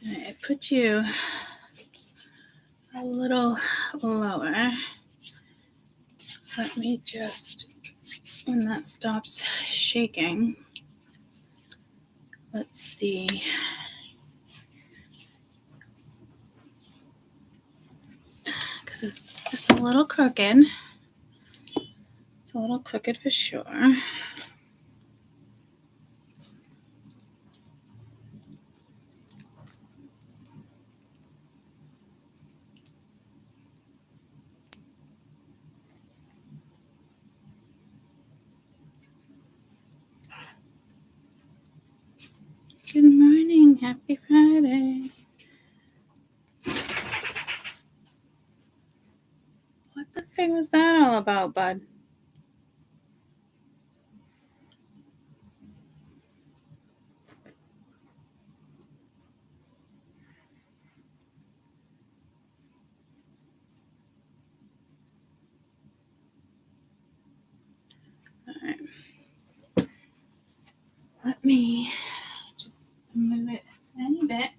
I put you a little lower. Let me just, when that stops shaking, let's see. Because it's a little crooked. It's a little crooked for sure. Good morning. Happy Friday. What the frig was that all about, bud? All right. Let me just move it a tiny bit.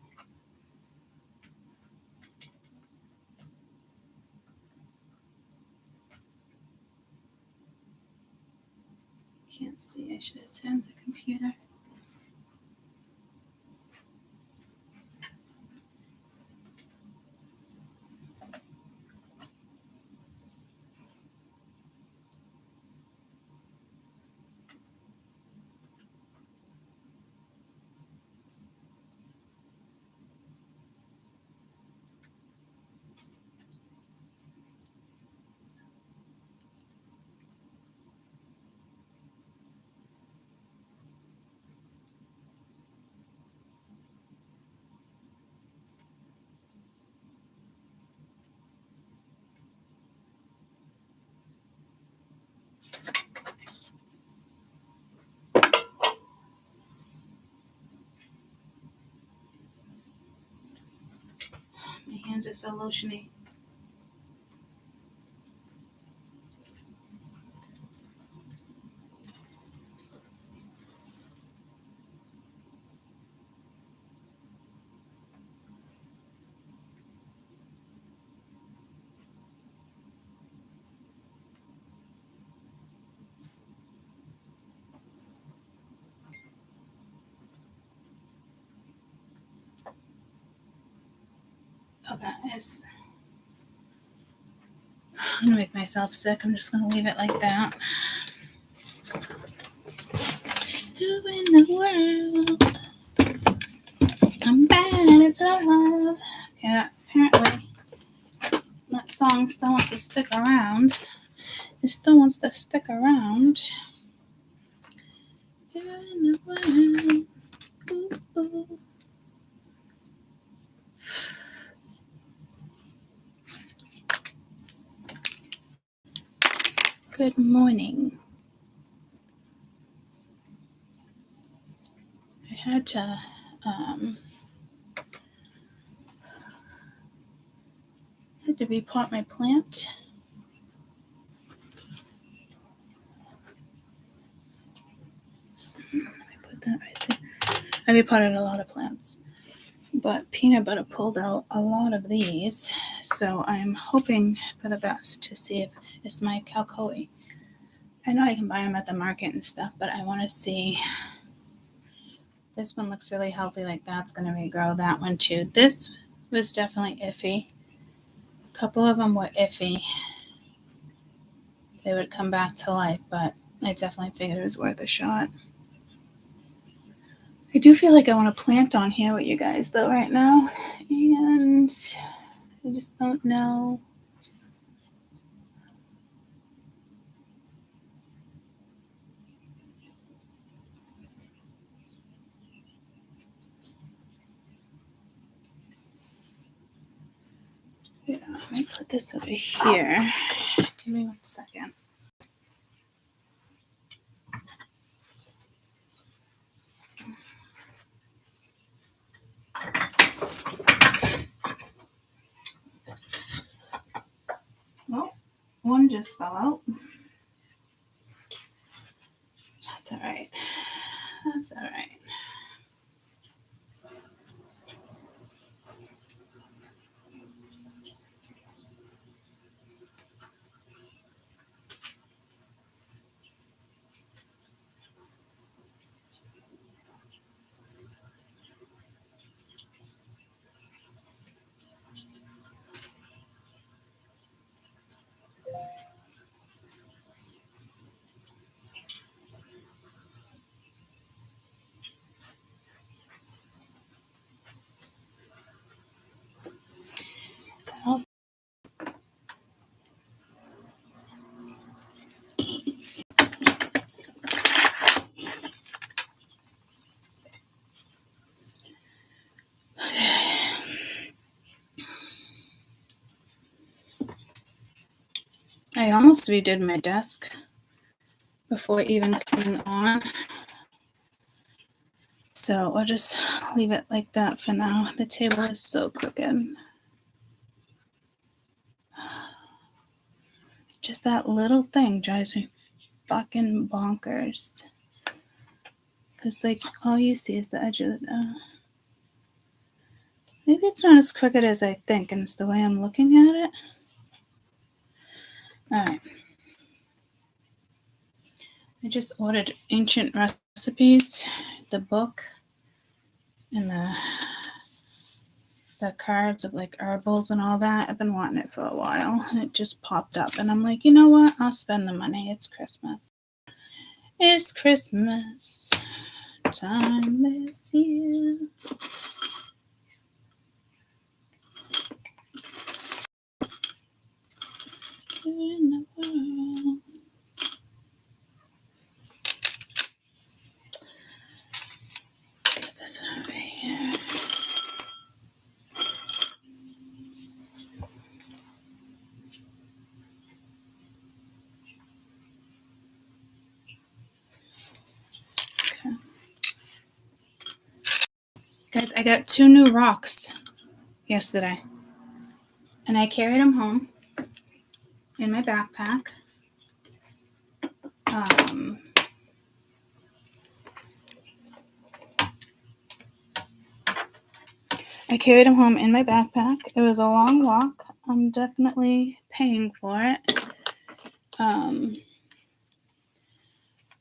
Can't see. I should have turned the computer. My hands are so lotiony. Okay, I'm gonna make myself sick. I'm just gonna leave it like that. Who in the world? I'm bad at love. Yeah, apparently that song still wants to stick around. It still wants to stick around. Who in the world? Ooh, ooh. Good morning. I had to repot my plant. Let me put that right there. I repotted a lot of plants, but peanut butter pulled out a lot of these, so I'm hoping for the best to see if it's my calcoe. I know I can buy them at the market and stuff, but I want to see. This one looks really healthy, like that's going to regrow. That one too. This was definitely iffy. A couple of them were iffy. They would come back to life, but I definitely figured it was worth a shot. I do feel like I want to plant on here with you guys though right now, and I just don't know. Yeah, let me put this over here. Give me 1 second. Well, one just fell out. That's all right. That's all right. I almost redid my desk before even coming on. So I'll just leave it like that for now. The table is so crooked. Just that little thing drives me fucking bonkers. Because, like, all you see is the edge of the... maybe it's not as crooked as I think, and it's the way I'm looking at it. Alright. I just ordered Ancient Recipes, the book, and the cards of, like, herbals and all that. I've been wanting it for a while, and it just popped up. And I'm like, you know what? I'll spend the money. It's Christmas. It's Christmas time this year. In the world. Get this over here. Okay. Guys, I got 2 new rocks yesterday. And I carried them home in my backpack. I carried them home in my backpack. It was a long walk. I'm definitely paying for it.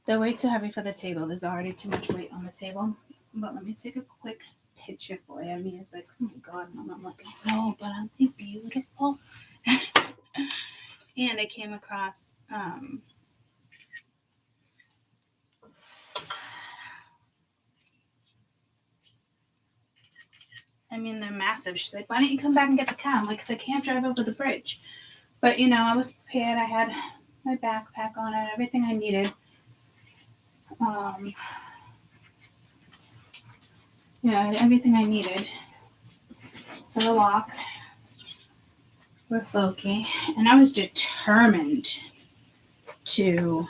They're way too heavy for the table. There's already too much weight on the table. But let me take a quick picture for you. Mia's like, oh my God, Mom. I'm like, no, but aren't they beautiful? And I came across I mean, they're massive. She's like, why don't you come back and get the car? I'm like, because I can't drive over the bridge. But, you know, I was prepared. I had my backpack on it, everything I needed. Yeah, everything I needed for the walk with Loki. And I was determined to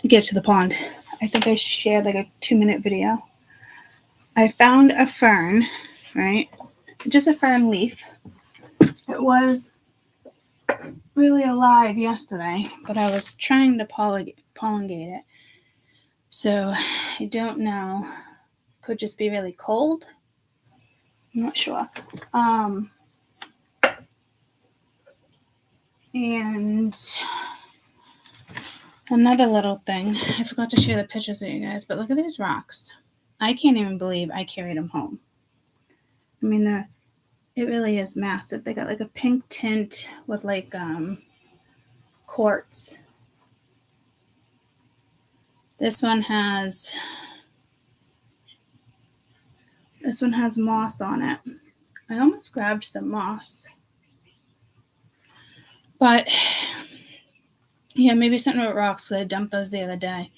get to the pond. I think I shared like a 2-minute video. I found a fern, right? Just a fern leaf. It was really alive yesterday, but I was trying to pollinate it. So I don't know. Could just be really cold. I'm not sure. And another little thing. I forgot to share the pictures with you guys, but look at these rocks. I can't even believe I carried them home. I mean, it really is massive. They got like a pink tint with like quartz. This one has moss on it. I almost grabbed some moss. But yeah, maybe something with rocks, because I dumped those the other day.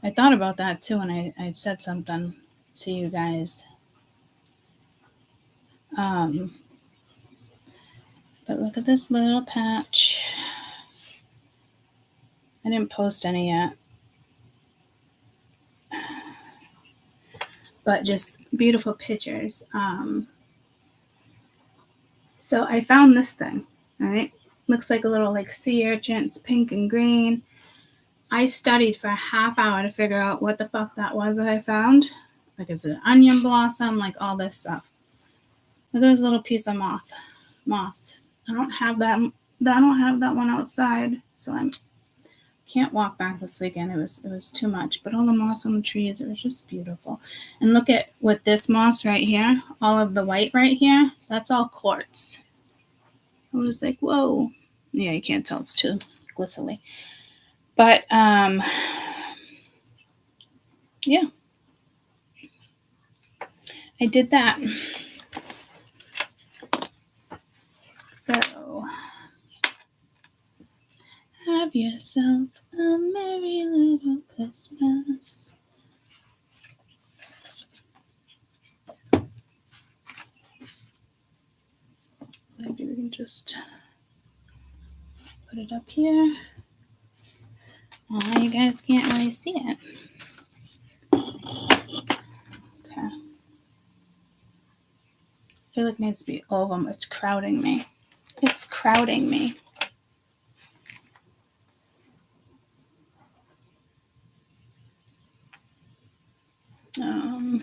I thought about that too when I said something to you guys. But look at this little patch. I didn't post any yet. But just beautiful pictures. So I found this thing, right? Looks like a little like sea urchin. It's pink and green. I studied for a half hour to figure out what the fuck that was that I found. Like, is it an onion blossom? Like all this stuff. Look at this little piece of moss. I don't have that one outside, so I can't walk back this weekend. It was too much. But all the moss on the trees, it was just beautiful. And look at with this moss right here, all of the white right here, that's all quartz. I was like, whoa. Yeah, you can't tell, it's too glistening. But yeah. I did that. So have yourself a merry little Christmas. Maybe we can just put it up here. Oh, you guys can't really see it. Okay. I feel like it needs to be over. It's crowding me. It's crowding me. I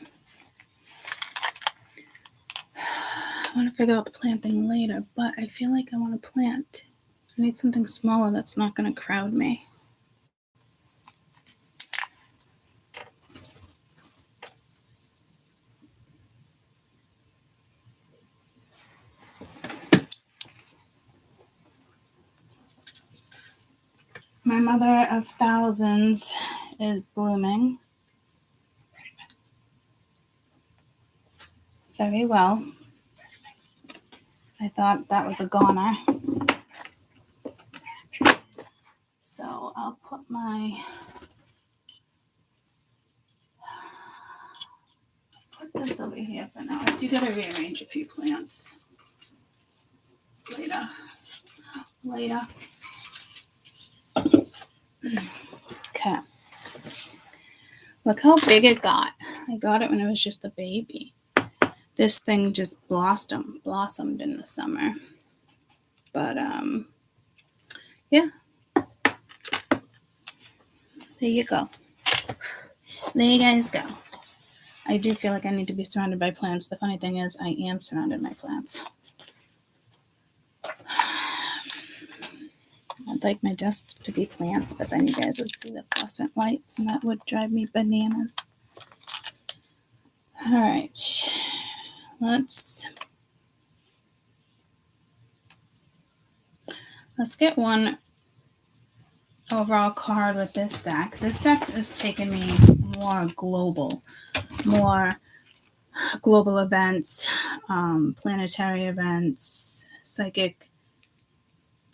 want to figure out the plant thing later, but I feel like I want to plant. I need something smaller that's not going to crowd me. My mother of thousands is blooming very well. I thought that was a goner. So I'll put this over here for now. I do gotta rearrange a few plants later. Okay. Look how big it got. I got it when it was just a baby. This thing just blossomed in the summer. But yeah. There you go. There you guys go. I do feel like I need to be surrounded by plants. The funny thing is, I am surrounded by plants. I'd like my desk to be plants, but then you guys would see the fluorescent lights, and that would drive me bananas. All right. Let's get one overall card with this deck. This deck is taking me more global events, planetary events, psychic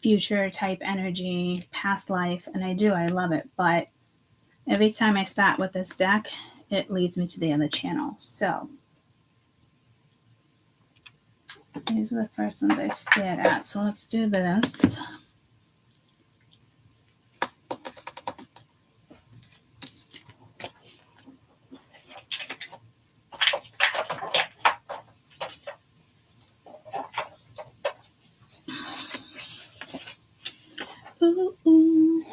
future type energy, past life, and I love it. But every time I start with this deck, it leads me to the other channel. So these are the first ones I stared at. So let's do this. Ooh.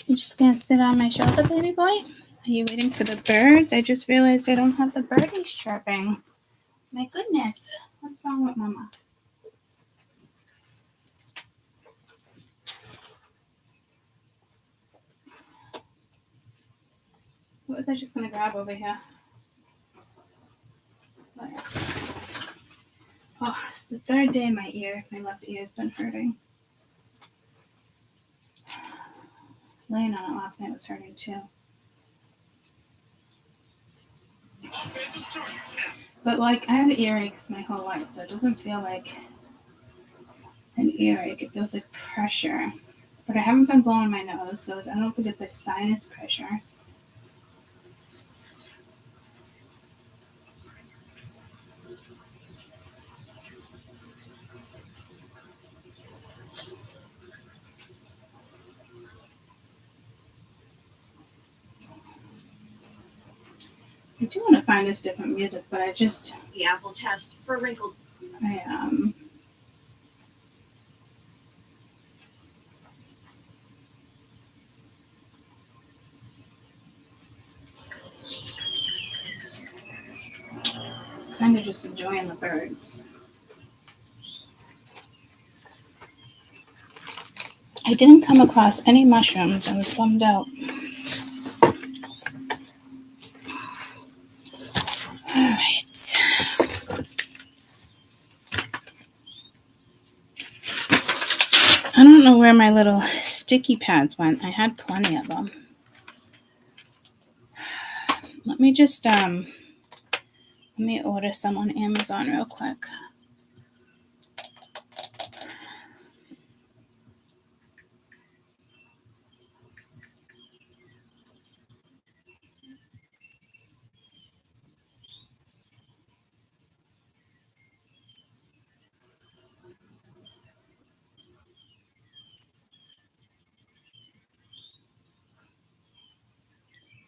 You just gonna sit on my shoulder, baby boy? Are you waiting for the birds? I just realized I don't have the birdies chirping. My goodness. What's wrong with Mama? What was I just gonna grab over here? Oh, yeah. Oh, it's the third day my left ear has been hurting. Laying on it last night was hurting too. But like, I had earaches my whole life, so it doesn't feel like an earache. It feels like pressure. But I haven't been blowing my nose, so I don't think it's like sinus pressure. I do want to find this different music, but I just... The Apple test for wrinkled... kind of just enjoying the birds. I didn't come across any mushrooms. I was bummed out. All right. I don't know where my little sticky pads went. I had plenty of them. Let me just let me order some on Amazon real quick.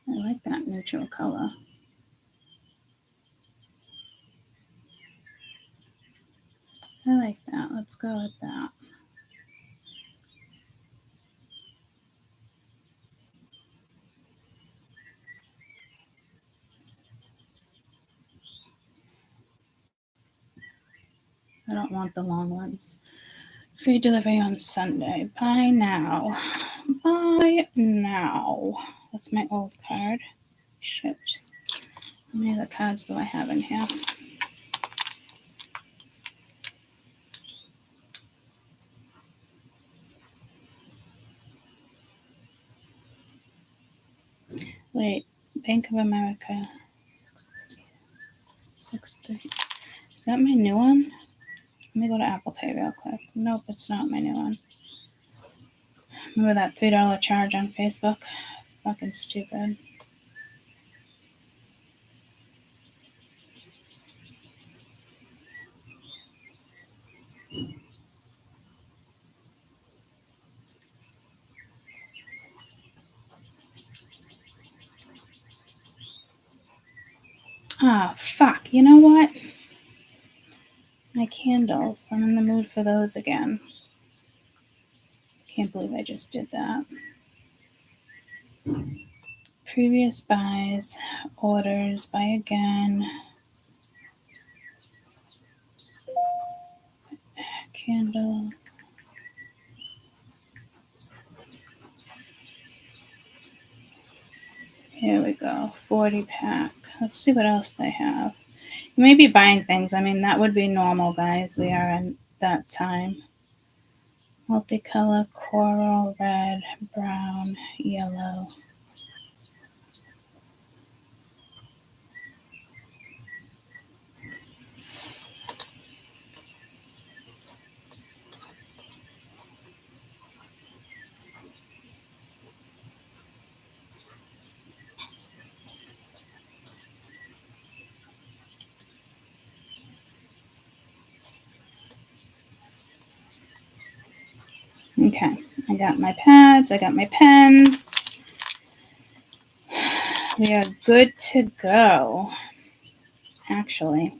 I like that neutral color. I like that. Let's go with that. I don't want the long ones. Free delivery on Sunday. Buy now. Buy now. That's my old card. Shit. How many other cards do I have in here? Wait. Bank of America. 630. Is that my new one? Let me go to Apple Pay real quick. Nope, it's not my new one. Remember that $3 charge on Facebook? Fucking stupid. Ah, fuck. You know what? My candles. I'm in the mood for those again. Can't believe I just did that. Previous buys, orders, buy again. Candles. Here we go. 40 pack. Let's see what else they have. You may be buying things. I mean, that would be normal, guys. We are in that time. Multicolor, coral, red, brown, yellow. Okay, I got my pads, I got my pens. We are good to go. Actually,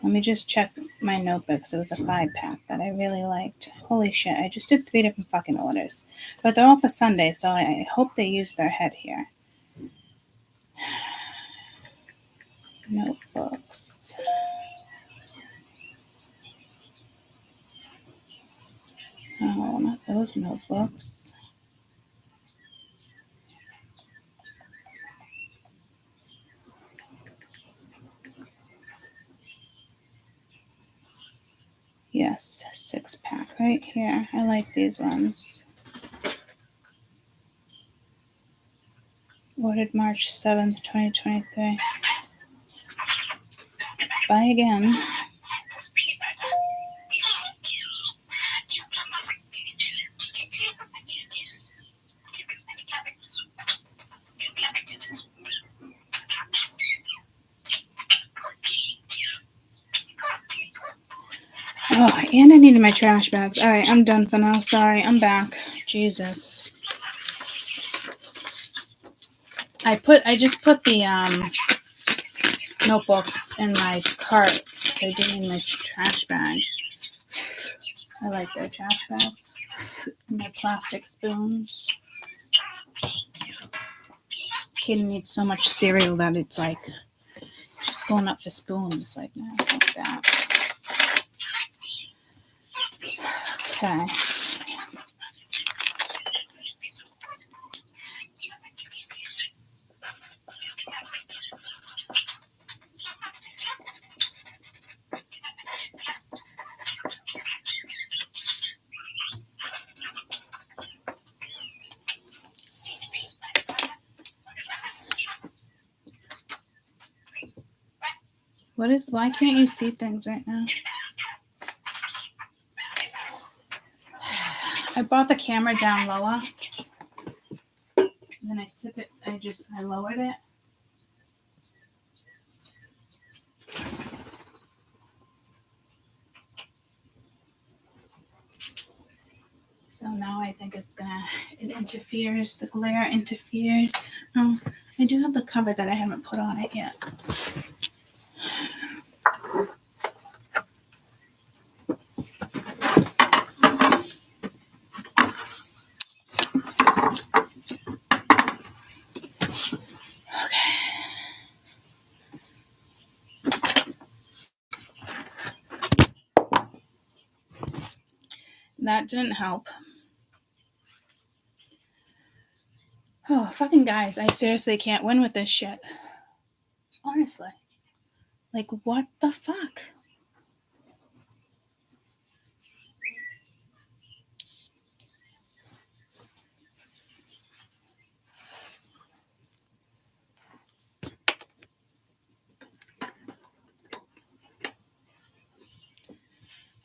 let me just check my notebooks. It was a 5-pack that I really liked. Holy shit, I just did 3 different fucking orders. But they're all for Sunday, so I hope they use their head here. Notebooks. Oh, not those notebooks. Yes, 6-pack right here. I like these ones. Ordered March 7th, 2023. Let's buy again. Oh, and I needed my trash bags. All right, I'm done for now. Sorry, I'm back. Jesus. I just put the notebooks in my cart because I didn't need my trash bags. I like their trash bags. And my plastic spoons. Kid needs so much cereal that it's like just going up for spoons. Like, no, like that. Okay. Why can't you see things right now? I brought the camera down lower. And then I lowered it. So now I think think it interferes, the glare interferes. Oh, I do have the cover that I haven't put on it yet. That didn't help. Oh, fucking guys, I seriously can't win with this shit. Honestly. Like, what the fuck?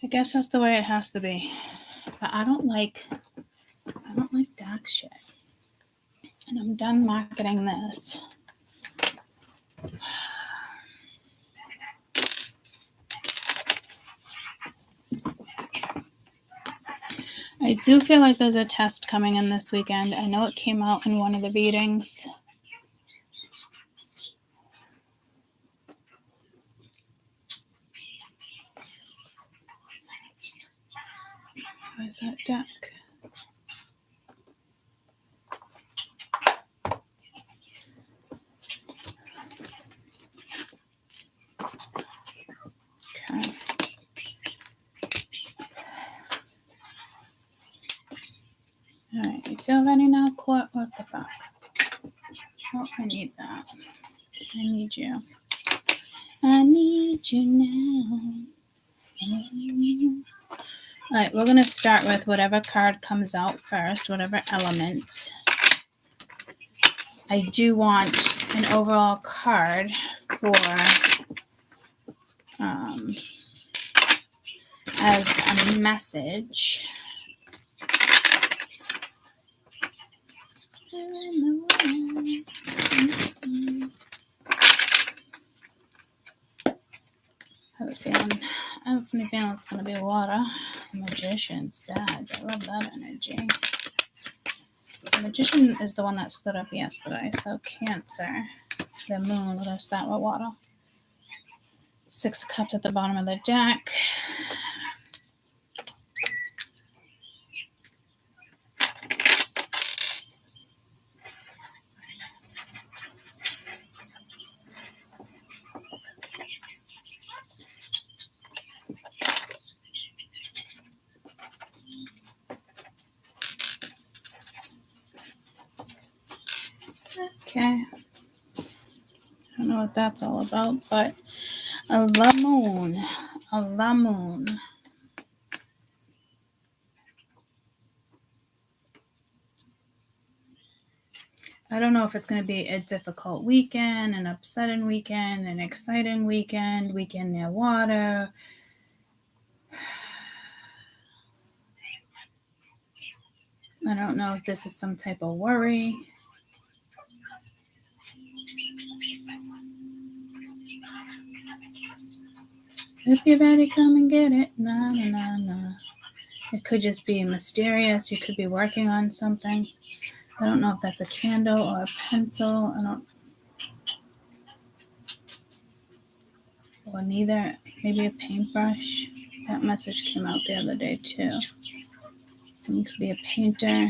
I guess that's the way it has to be. But I don't like dark shit. And I'm done marketing this. I do feel like there's a test coming in this weekend. I know it came out in one of the readings. Where's that deck? Okay. Alright, you feel ready now, Court? What the fuck? Oh, I need that. I need you. I need you now. Alright, we're going to start with whatever card comes out first, whatever element. I do want an overall card for as a message. I have a feeling it's going to be water. Magician, sad. I love that energy. The Magician is the one that stood up yesterday. So Cancer, the moon, we're going to start with water. 6 of Cups at the bottom of the deck. Okay. I don't know what that's all about, but a la moon. I don't know if it's going to be a difficult weekend, an upsetting weekend, an exciting weekend near water. I don't know if this is some type of worry. If you're ready, come and get it. Nah. It could just be mysterious. You could be working on something. I don't know if that's a candle or a pencil. Or neither. Maybe a paintbrush. That message came out the other day too. Someone could be a painter.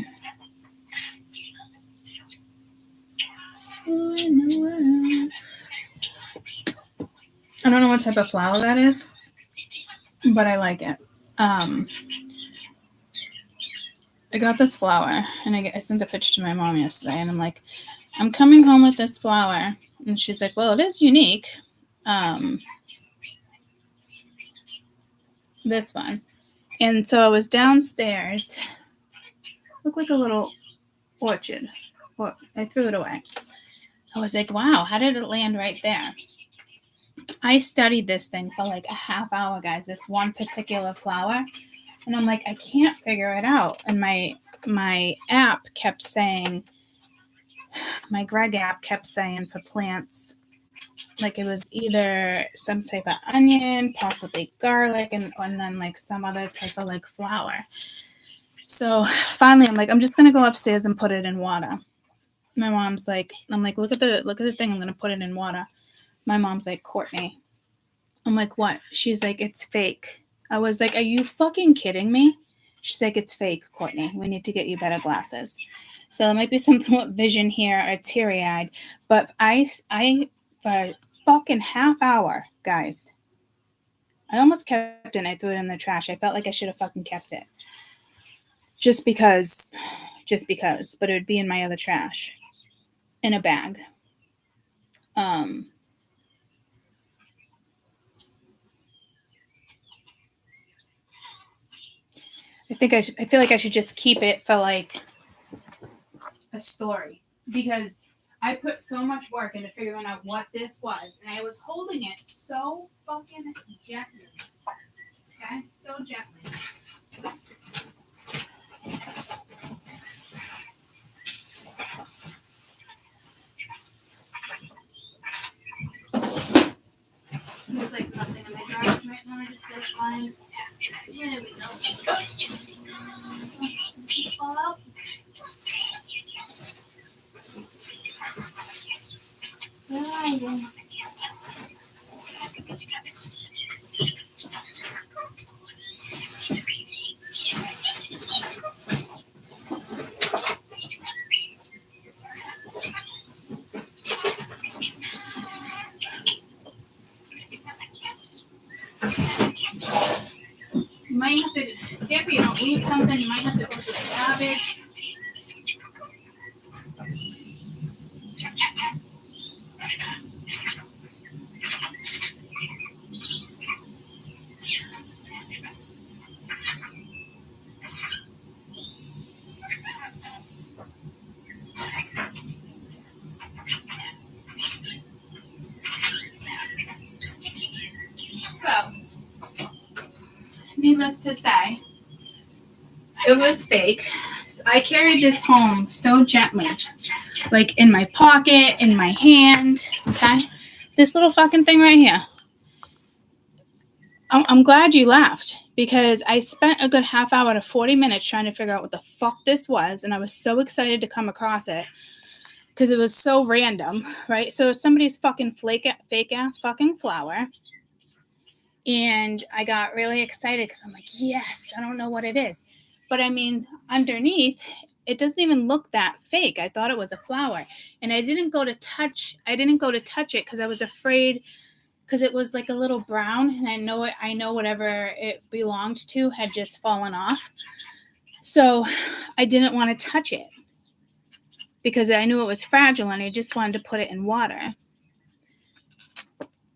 Who in the world? I don't know what type of flower that is, but I like it. I got this flower, and I sent a picture to my mom yesterday, and I'm like, I'm coming home with this flower. And she's like, well, it is unique. This one. And so I was downstairs. Looked like a little orchid. Well, I threw it away. I was like, wow, how did it land right there? I studied this thing for like a half hour, guys, this one particular flower. And I'm like, I can't figure it out. And my app kept saying, my Greg app kept saying for plants, like it was either some type of onion, possibly garlic, and then like some other type of like flower. So finally, I'm like, I'm just gonna go upstairs and put it in water. My mom's like, I'm like, look at the thing. I'm gonna put it in water. My mom's like, Courtney. I'm like, what? She's like, it's fake. I was like, are you fucking kidding me? She's like, it's fake, Courtney. We need to get you better glasses. So there might be something with vision here or teary-eyed, but I for a fucking half hour, guys, I almost kept it and I threw it in the trash. I felt like I should have fucking kept it. Just because, but it would be in my other trash in a bag. I feel like I should just keep it for like a story because I put so much work into figuring out what this was, and I was holding it so fucking gently. Okay, so gently. There's like nothing in my garage right now. I just gotta find. Here we go. Just fall out. Where are you? You might have to, careful you don't lose something, you might have to go through the garbage. So, needless to say, it was fake. I carried this home so gently, like in my pocket, in my hand, okay? This little fucking thing right here. I'm glad you laughed because I spent a good half hour to 40 minutes trying to figure out what the fuck this was, and I was so excited to come across it because it was so random, right? So it's somebody's fucking fake ass fucking flower. And I got really excited because I'm like, yes, I don't know what it is. But I mean, underneath, it doesn't even look that fake. I thought it was a flower. And I didn't go to touch it because I was afraid because it was like a little brown and I know whatever it belonged to had just fallen off. So I didn't want to touch it because I knew it was fragile and I just wanted to put it in water.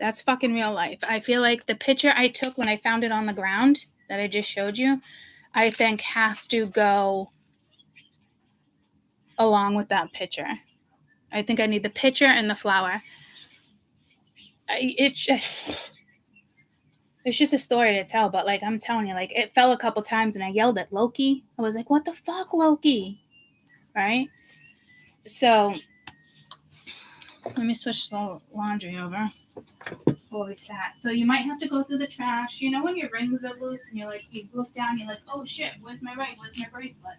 That's fucking real life. I feel like the picture I took when I found it on the ground that I just showed you, I think has to go along with that picture. I think I need the picture and the flower. It's just a story to tell, but like I'm telling you, like it fell a couple times and I yelled at Loki. I was like, what the fuck, Loki? Right? So let me switch the laundry over. Holy stat. So you might have to go through the trash. You know when your rings are loose and you look down, you're like, oh shit, where's my ring? Where's my bracelet?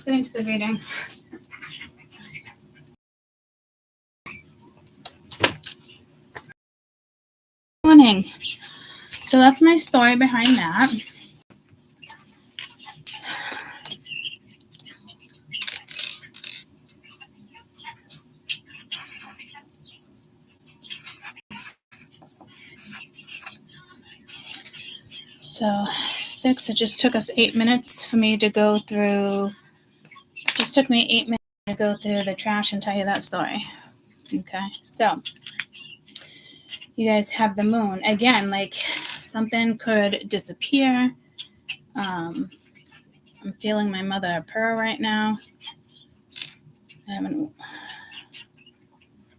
getting to the reading. Morning. So that's my story behind that. So 6, it just took us 8 minutes for me to go through. Just took me 8 minutes to go through the trash and tell you that story. Okay, so you guys have the moon. Again, like something could disappear. I'm feeling my mother purr right now. I haven't.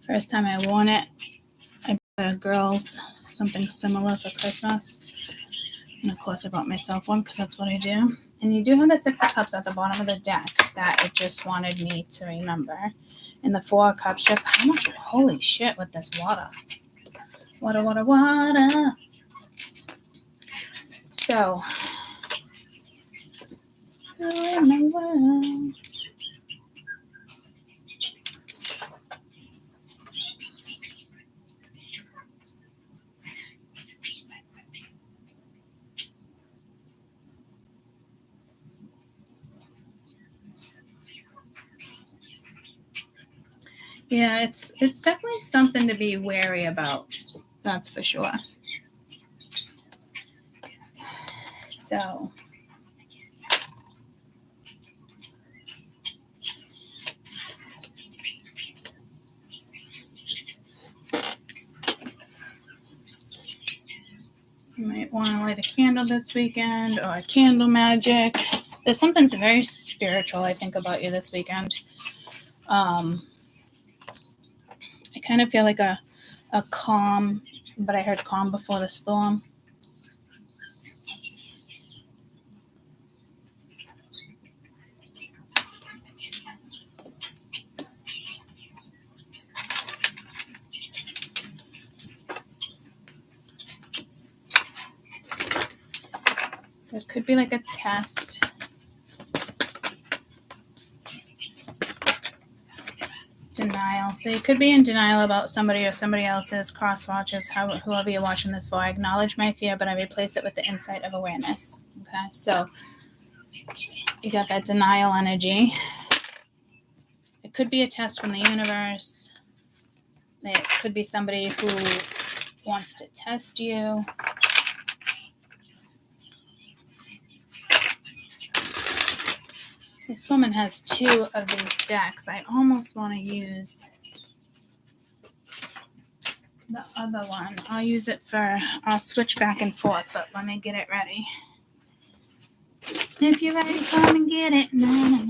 First time I worn it, I bought the girls something similar for Christmas. And of course, I bought myself one because that's what I do. And you do have the 6 of Cups at the bottom of the deck that it just wanted me to remember. And the 4 of Cups, just how much, holy shit, with this water. Water, water, water. So, who in the world? Yeah, it's definitely something to be wary about. That's for sure. So, you might want to light a candle this weekend or a candle magic. There's something very spiritual, I think, about you this weekend. I kind of feel like a calm, but I heard calm before the storm. It could be like a test. Denial. So you could be in denial about somebody or somebody else's. Cross watches, whoever you're watching this for. I acknowledge my fear, but I replace it with the insight of awareness. Okay, so you got that denial energy. It could be a test from the universe. It could be somebody who wants to test you. This woman has 2 of these decks. I almost want to use the other one. I'll switch back and forth, but let me get it ready. If you're ready, come and get it. No.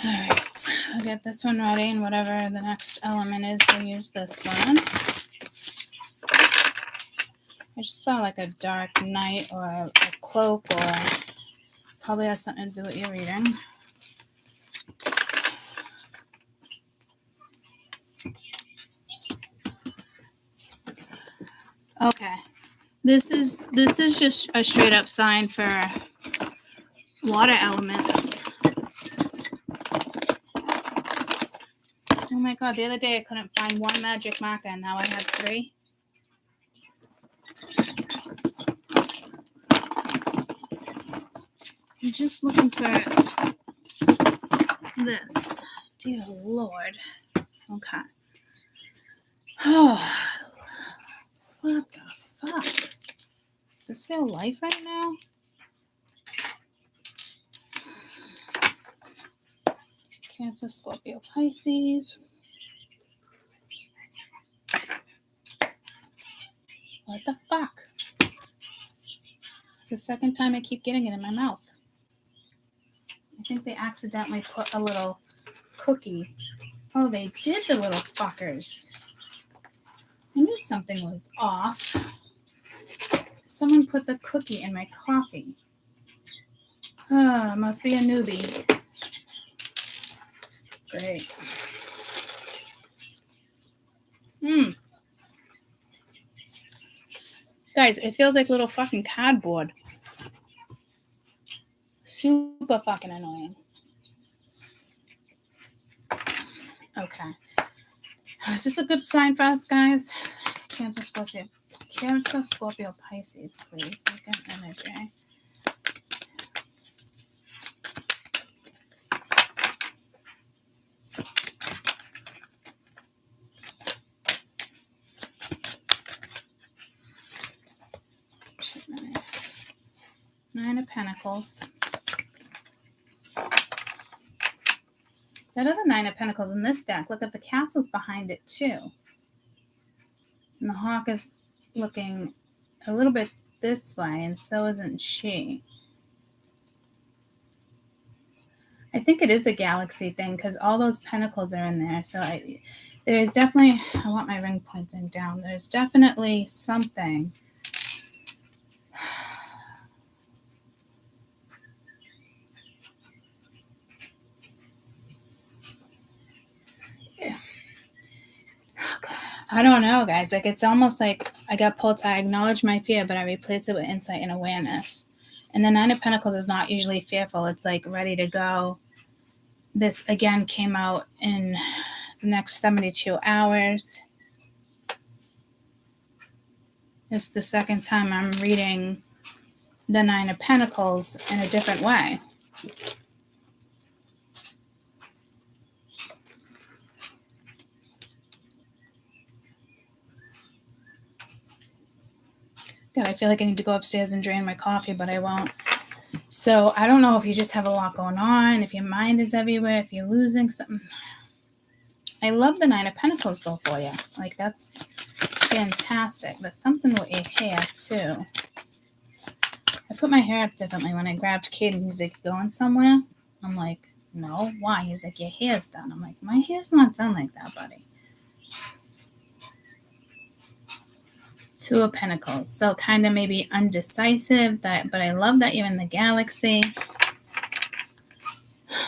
Alright, I'll get this one ready, and whatever the next element is, we'll use this one. I just saw like a dark night or a cloak, or probably has something to do with your reading. Okay, this is just a straight up sign for water elements. Oh my god, the other day I couldn't find one magic marker and now I have 3. I'm just looking for this. Dear Lord. Okay. Oh, what the fuck? Does this feel life right now? Cancer, Scorpio, Pisces. What the fuck? It's the second time I keep getting it in my mouth. I think they accidentally put a little cookie. Oh, they did, the little fuckers. I knew something was off. Someone put the cookie in my coffee. Must be a newbie. Great. Guys, it feels like little fucking cardboard. Super fucking annoying. Okay. Is this a good sign for us, guys? Cancer, Scorpio, Pisces, please. Weekend energy. Nine of Pentacles. That other Nine of Pentacles in this deck, look at the castles behind it too. And the hawk is looking a little bit this way, and so isn't she. I think it is a galaxy thing because all those pentacles are in there. So there's definitely, I want my ring pointing down. There's definitely something. I don't know, guys. Like, it's almost like I got pulled to, I acknowledge my fear, but I replace it with insight and awareness. And the Nine of Pentacles is not usually fearful. It's like ready to go. This, again, came out in the next 72 hours. It's the second time I'm reading the Nine of Pentacles in a different way. God, I feel like I need to go upstairs and drain my coffee, but I won't. So I don't know if you just have a lot going on, if your mind is everywhere, if you're losing something. I love the Nine of Pentacles, though, for you. Like, that's fantastic. There's something with your hair, too. I put my hair up differently. When I grabbed Caden, he's like, going somewhere? I'm like, no. Why? He's like, your hair's done. I'm like, my hair's not done like that, buddy. Two of Pentacles. So kind of maybe undecisive, but I love that you're in the galaxy.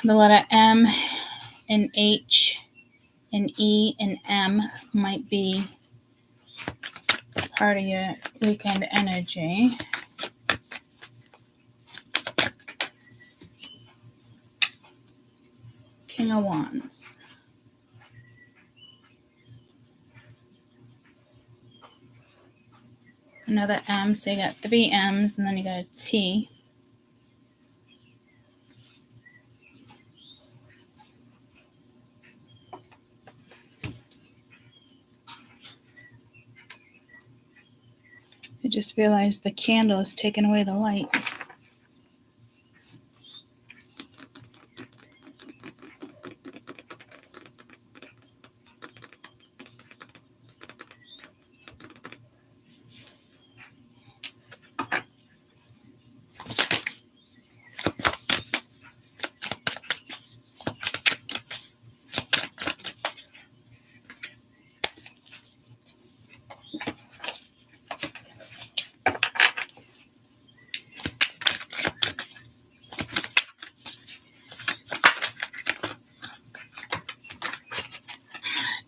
The letter M and H and E and M might be part of your weekend energy. King of Wands. Another M, so you got 3 M's, and then you got a T. I just realized the candle is taking away the light.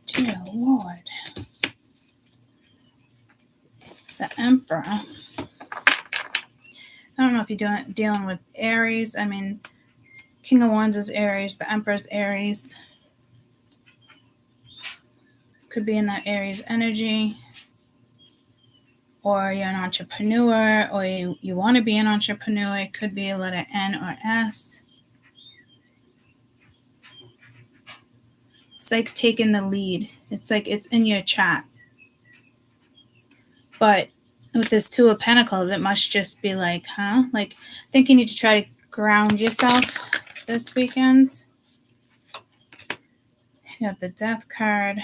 Dear Lord. The Emperor. I don't know if you're dealing with Aries. I mean, King of Wands is Aries. The Emperor's Aries. Could be in that Aries energy. Or you're an entrepreneur, or you want to be an entrepreneur. It could be a letter N or S. It's like taking the lead. It's like it's in your chat. But with this Two of Pentacles, it must just be like, huh? Like, I think you need to try to ground yourself this weekend. You got the Death card,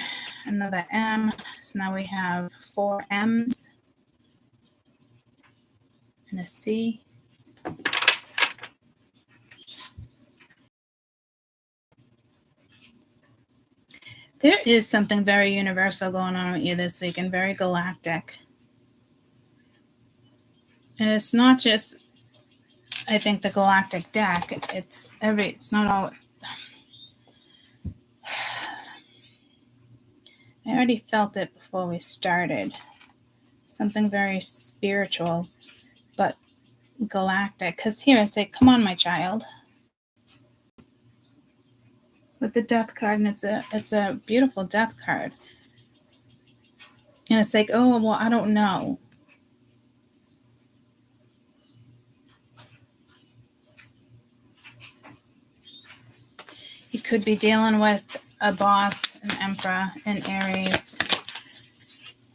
another M. So now we have 4 M's and a C. There is something very universal going on with you this week and very galactic. And it's not just, I think, the galactic deck. It's not all. I already felt it before we started. Something very spiritual, but galactic. Because here I say, come on, my child. With the death card, and it's a beautiful death card. And it's like, oh, well, I don't know. You could be dealing with a boss, an emperor, an Aries,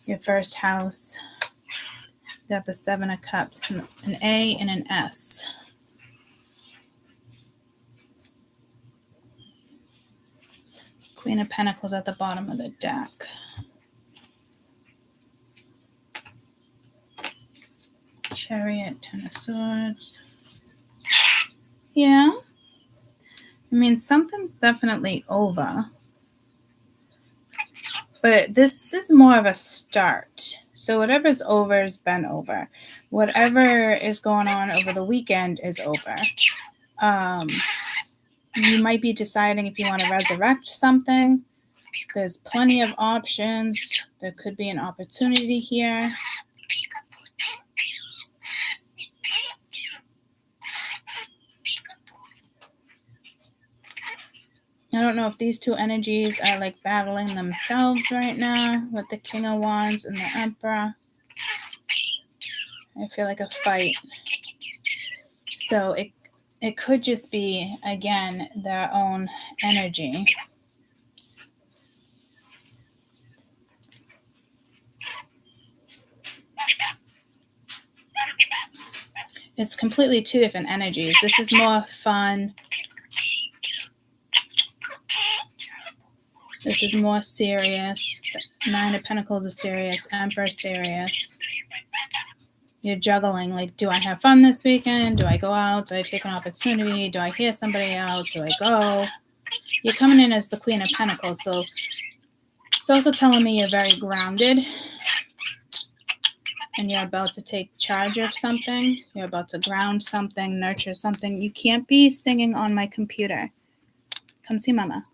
your first house. You got the 7 of Cups, an A and an S. Queen of Pentacles at the bottom of the deck. Chariot, 10 of Swords. Yeah. I mean, something's definitely over. But this is more of a start. So whatever's over has been over. Whatever is going on over the weekend is over. You might be deciding if you want to resurrect something. There's plenty of options. There could be an opportunity here. I don't know if these two energies are like battling themselves right now with the King of Wands and the Emperor. I feel like a fight. So it could just be, again, their own energy. It's completely two different energies. This is more fun. This is more serious. 9 of Pentacles is serious. Emperor serious. You're juggling, like, do I have fun this weekend? Do I go out? Do I take an opportunity? Do I hear somebody out? Do I go? You're coming in as the Queen of Pentacles, so it's also telling me you're very grounded and you're about to take charge of something. You're about to ground something, nurture something. You can't be singing on my computer. Come see Mama.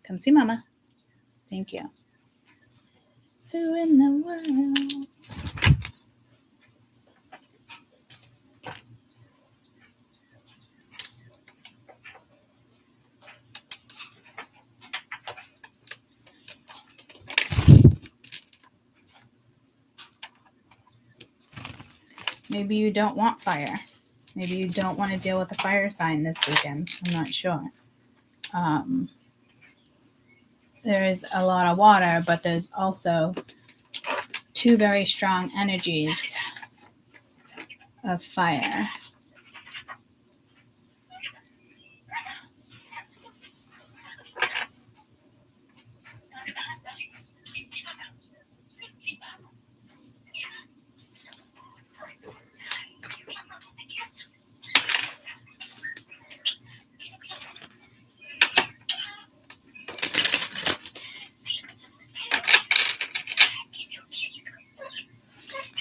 Come see Mama. Thank you. Who in the world? Maybe you don't want fire. Maybe you don't want to deal with a fire sign this weekend. I'm not sure. There is a lot of water, but there's also two very strong energies of fire.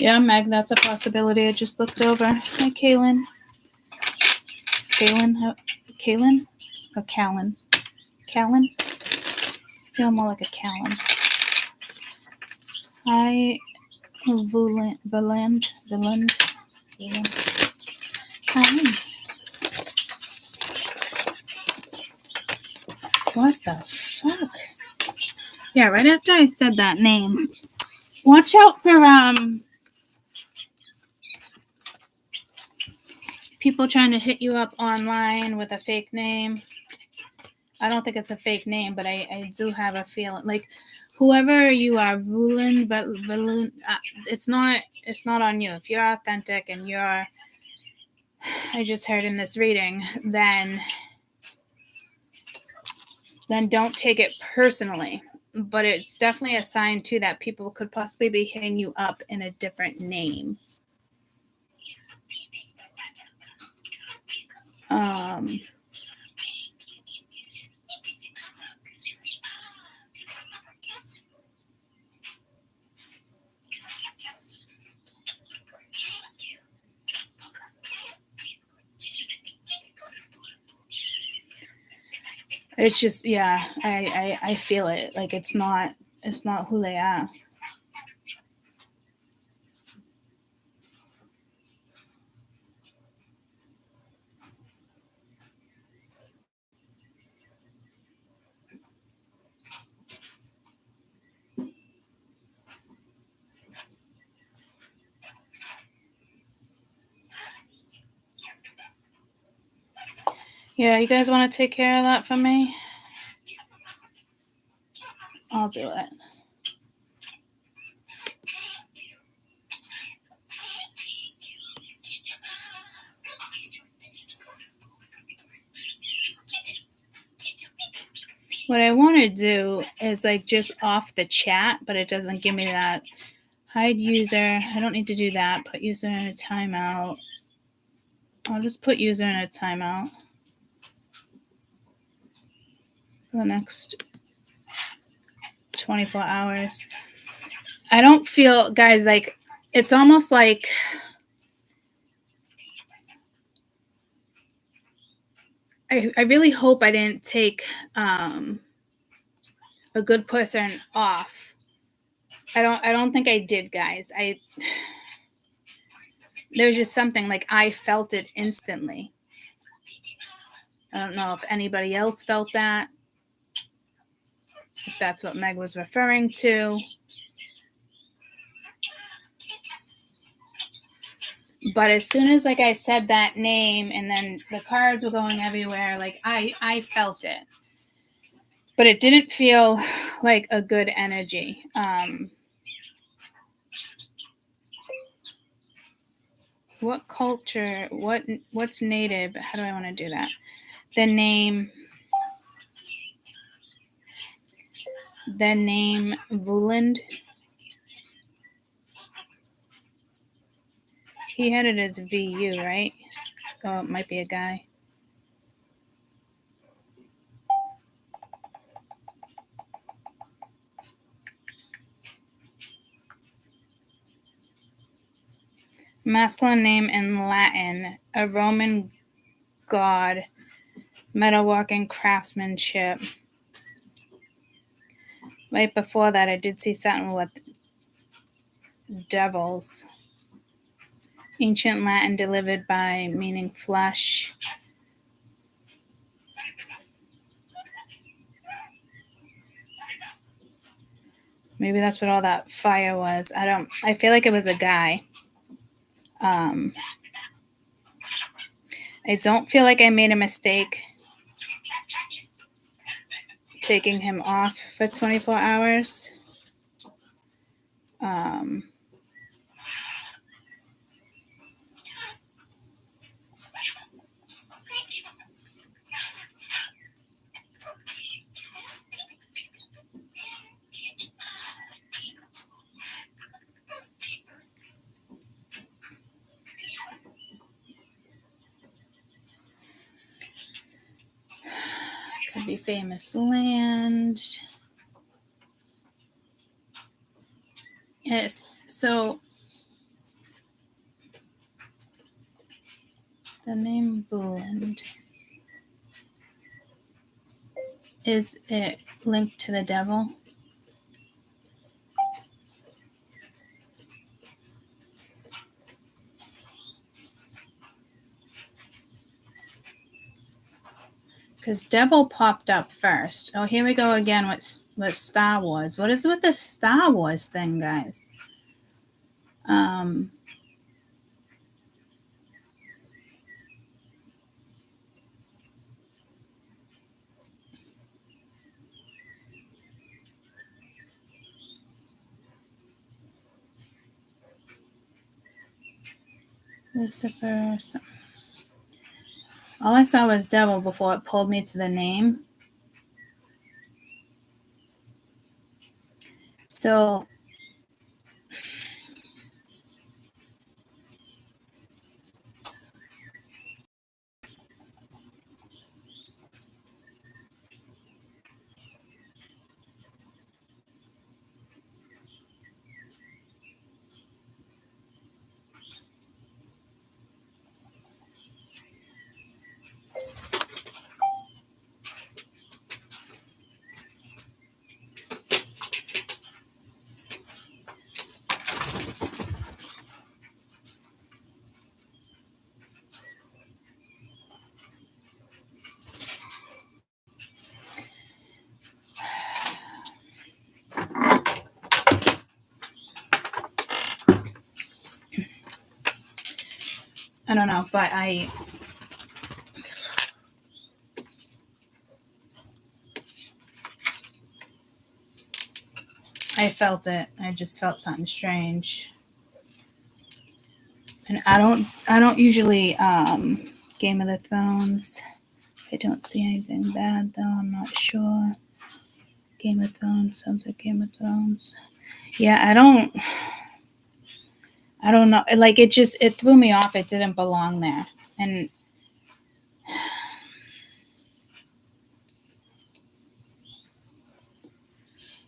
Yeah, Meg, that's a possibility. I just looked over. Hi, Kaylin. Kaylin? Or Callan? Callan? I feel more like a Callan. Hi, Valand. Hi. What the fuck? Yeah, right after I said that name. Watch out for people trying to hit you up online with a fake name. I don't think it's a fake name, but I do have a feeling like whoever you are, it's not on you. If you're authentic and I just heard in this reading, then don't take it personally. But it's definitely a sign too that people could possibly be hitting you up in a different name. It's just, yeah, I feel it. Like it's not who they are. Yeah, you guys want to take care of that for me? I'll do it. What I want to do is like just off the chat, but it doesn't give me that. Hide user. I don't need to do that. Put user in a timeout. I'll just put user in a timeout for the next 24 hours. I don't feel, guys, like it's almost like I really hope I didn't take a good person off. I don't think I did, guys. There's just something like I felt it instantly. I don't know if anybody else felt that. If that's what Meg was referring to. But as soon as like I said that name and then the cards were going everywhere, like I felt it. But it didn't feel like a good energy. What culture, what's native? How do I want to do that? The name Vuland. He had it as VU, right? Oh, it might be a guy. Masculine name in Latin, a Roman god, metalworking craftsmanship. Right before that, I did see something with devils. Ancient Latin delivered by meaning flesh. Maybe that's what all that fire was. I feel like it was a guy. I don't feel like I made a mistake taking him off for 24 hours. Could be famous land. Yes, so the name Buland, is it linked to the devil? Because devil popped up first. Oh, here we go again with Star Wars. What is with the Star Wars thing, guys? Lucifer. All I saw was devil before it pulled me to the name. So I don't know, but I felt it. I just felt something strange. And I don't usually Game of the Thrones. I don't see anything bad though. I'm not sure. Game of Thrones sounds like Game of Thrones. Yeah, I don't know. Like it threw me off. It didn't belong there. And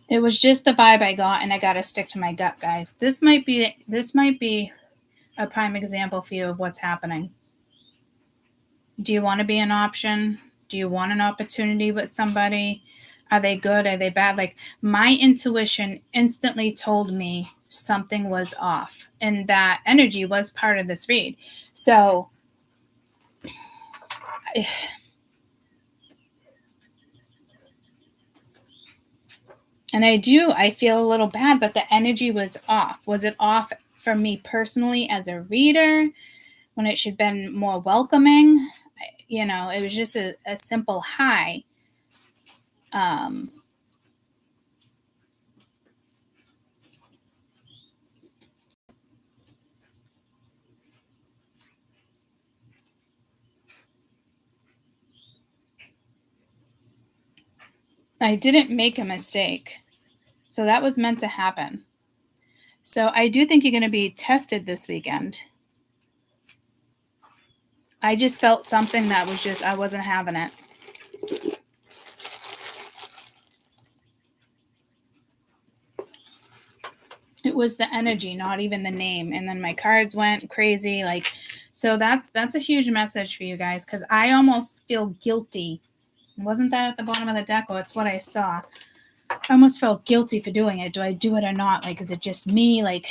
it was just the vibe I got, and I got to stick to my gut, guys. This might be a prime example for you of what's happening. Do you want to be an option? Do you want an opportunity with somebody? Are they good? Are they bad? Like my intuition instantly told me something was off, and that energy was part of this read. So and I feel a little bad, but the energy was off. Was it off for me personally as a reader when it should have been more welcoming? You know, it was just a simple hi. I didn't make a mistake. So that was meant to happen. So I do think you're going to be tested this weekend. I just felt something that was just, I wasn't having it. It was the energy, not even the name. And then my cards went crazy. Like, so that's a huge message for you guys, because I almost feel guilty. Wasn't that at the bottom of the deck? Oh, it's what I saw. I almost felt guilty for doing it. Do I do it or not? Like, is it just me? Like,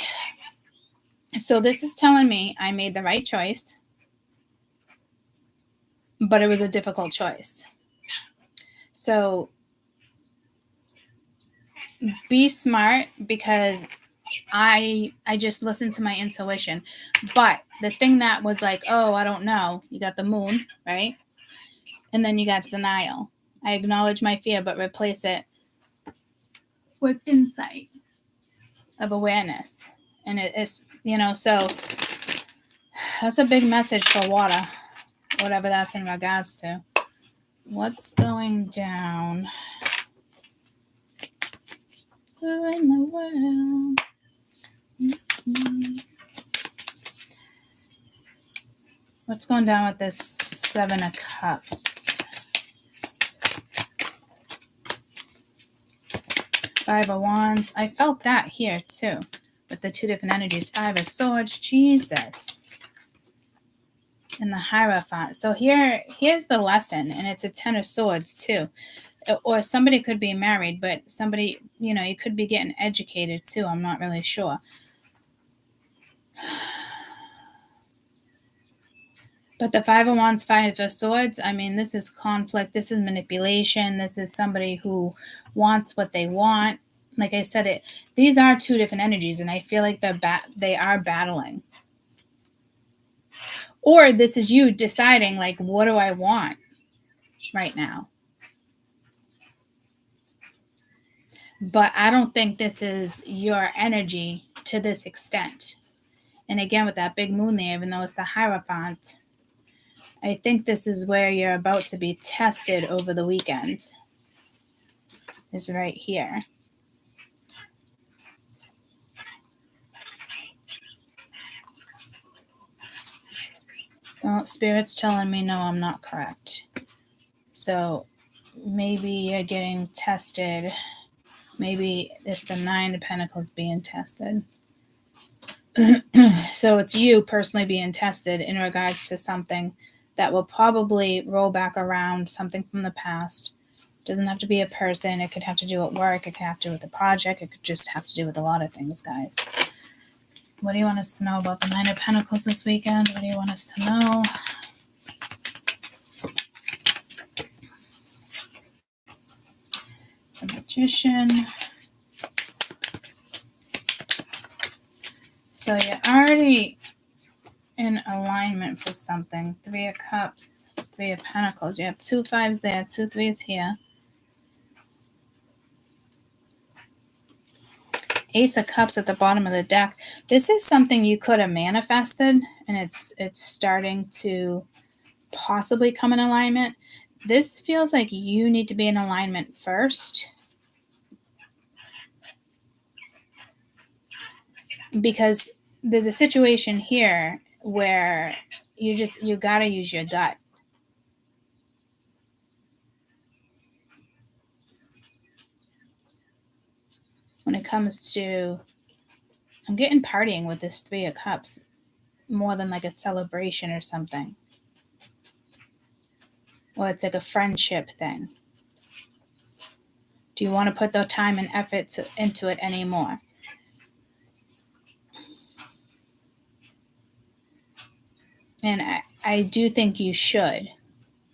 so this is telling me I made the right choice, but it was a difficult choice. So be smart, because I just listened to my intuition. But the thing that was like, oh, I don't know. You got the moon, right? And then you got denial. I acknowledge my fear, but replace it with insight of awareness. And it is, you know, so that's a big message for water, whatever that's in regards to. What's going down? Who in the world? Mm-hmm. What's going down with this 7 of Cups? 5 of Wands. I felt that here too, with the 2 different energies. 5 of Swords. Jesus. And the Hierophant. So here's the lesson, and it's a 10 of Swords too. Or somebody could be married, but somebody, you know, you could be getting educated too. I'm not really sure. But the 5 of Wands, 5 of Swords, I mean, this is conflict. This is manipulation. This is somebody who wants what they want. Like I said, these are 2 different energies, and I feel like they are battling. Or this is you deciding, like, what do I want right now? But I don't think this is your energy to this extent. And again, with that big moon there, even though it's the Hierophant, I think this is where you're about to be tested over the weekend. Is right here. Oh, Spirit's telling me no, I'm not correct. So maybe you're getting tested. Maybe it's the 9 of Pentacles being tested. So it's you personally being tested in regards to something that will probably roll back around, something from the past. It doesn't have to be a person. It could have to do with work. It could have to do with a project. It could just have to do with a lot of things, guys. What do you want us to know about the 9 of Pentacles this weekend? What do you want us to know? The Magician. So you already in alignment for something. 3 of Cups, 3 of Pentacles. You have 2 5s there, 2 3s here. Ace of Cups at the bottom of the deck. This is something you could have manifested, and it's starting to possibly come in alignment. This feels like you need to be in alignment first, because there's a situation here where you got to use your gut. When it comes to, I'm getting partying with this 3 of Cups more than like a celebration or something. Or it's like a friendship thing. Do you want to put the time and effort into it anymore? And I do think you should,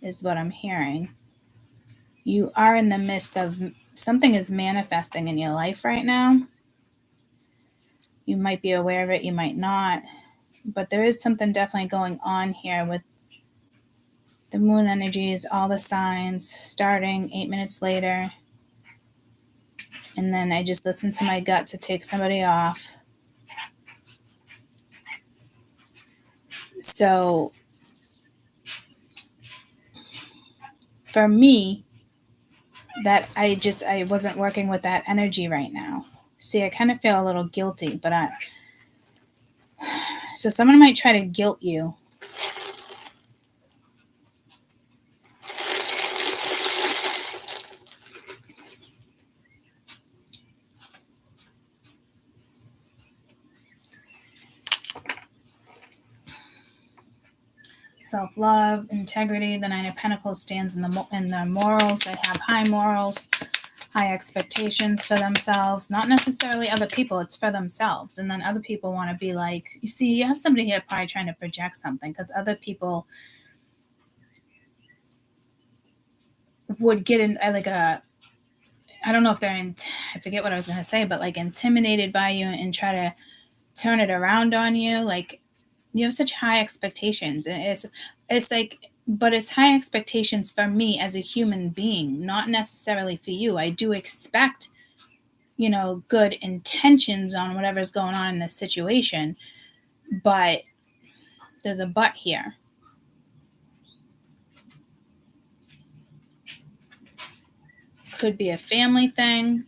is what I'm hearing. You are in the midst of something is manifesting in your life right now. You might be aware of it, you might not. But there is something definitely going on here with the moon energies, all the signs, starting 8 minutes later. And then I just listened to my gut to take somebody off. So for me, that I wasn't working with that energy right now. See, I kind of feel a little guilty, but so someone might try to guilt you. Self-love, integrity. The 9 of Pentacles stands in the morals. They have high morals, high expectations for themselves. Not necessarily other people. It's for themselves. And then other people want to be like, you see, you have somebody here probably trying to project something, because other people would get in like a, I don't know if they're in, I forget what I was going to say, but like intimidated by you and try to turn it around on you. Like, you have such high expectations, and it's like, but it's high expectations for me as a human being, not necessarily for you. I do expect, good intentions on whatever's going on in this situation, but there's a but here. Could be a family thing.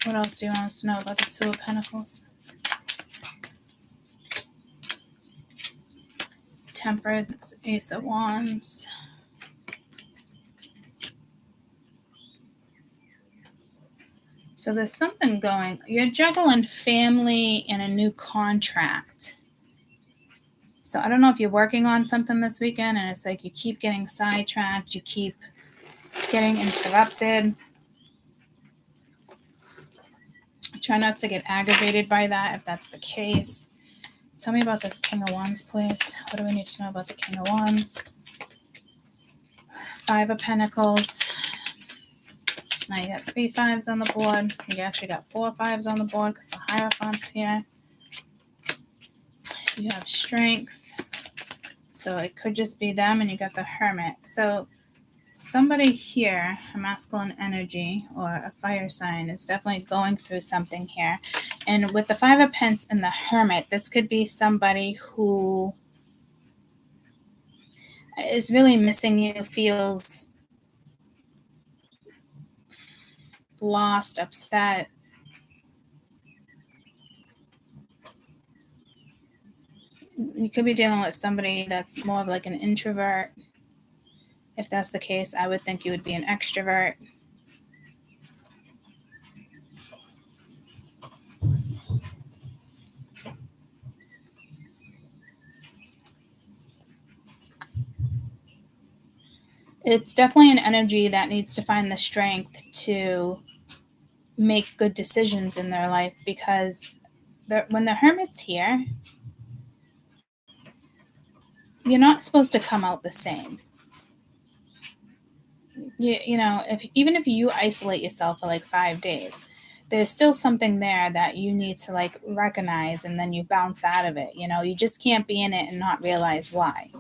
What else do you want us to know about the 2 of Pentacles? Temperance, Ace of Wands. So there's something going. You're juggling family and a new contract. So I don't know if you're working on something this weekend and it's like you keep getting sidetracked, you keep getting interrupted. Try not to get aggravated by that if that's the case. Tell me about this King of Wands, please. What do we need to know about the King of Wands? 5 of Pentacles. Now you got 3 5s on the board. You actually got 4 5s on the board because the Hierophant's here. You have strength. So it could just be them, and you got the Hermit. So somebody here, a masculine energy or a fire sign, is definitely going through something here. And with the 5 of Pentacles and the Hermit, this could be somebody who is really missing you, feels lost, upset. You could be dealing with somebody that's more of like an introvert. If that's the case, I would think you would be an extrovert. It's definitely an energy that needs to find the strength to make good decisions in their life, because when the Hermit's here, you're not supposed to come out the same. you know, even if you isolate yourself for like 5 days, there's still something there that you need to like recognize, and then you bounce out of it. You know, you just can't be in it and not realize why.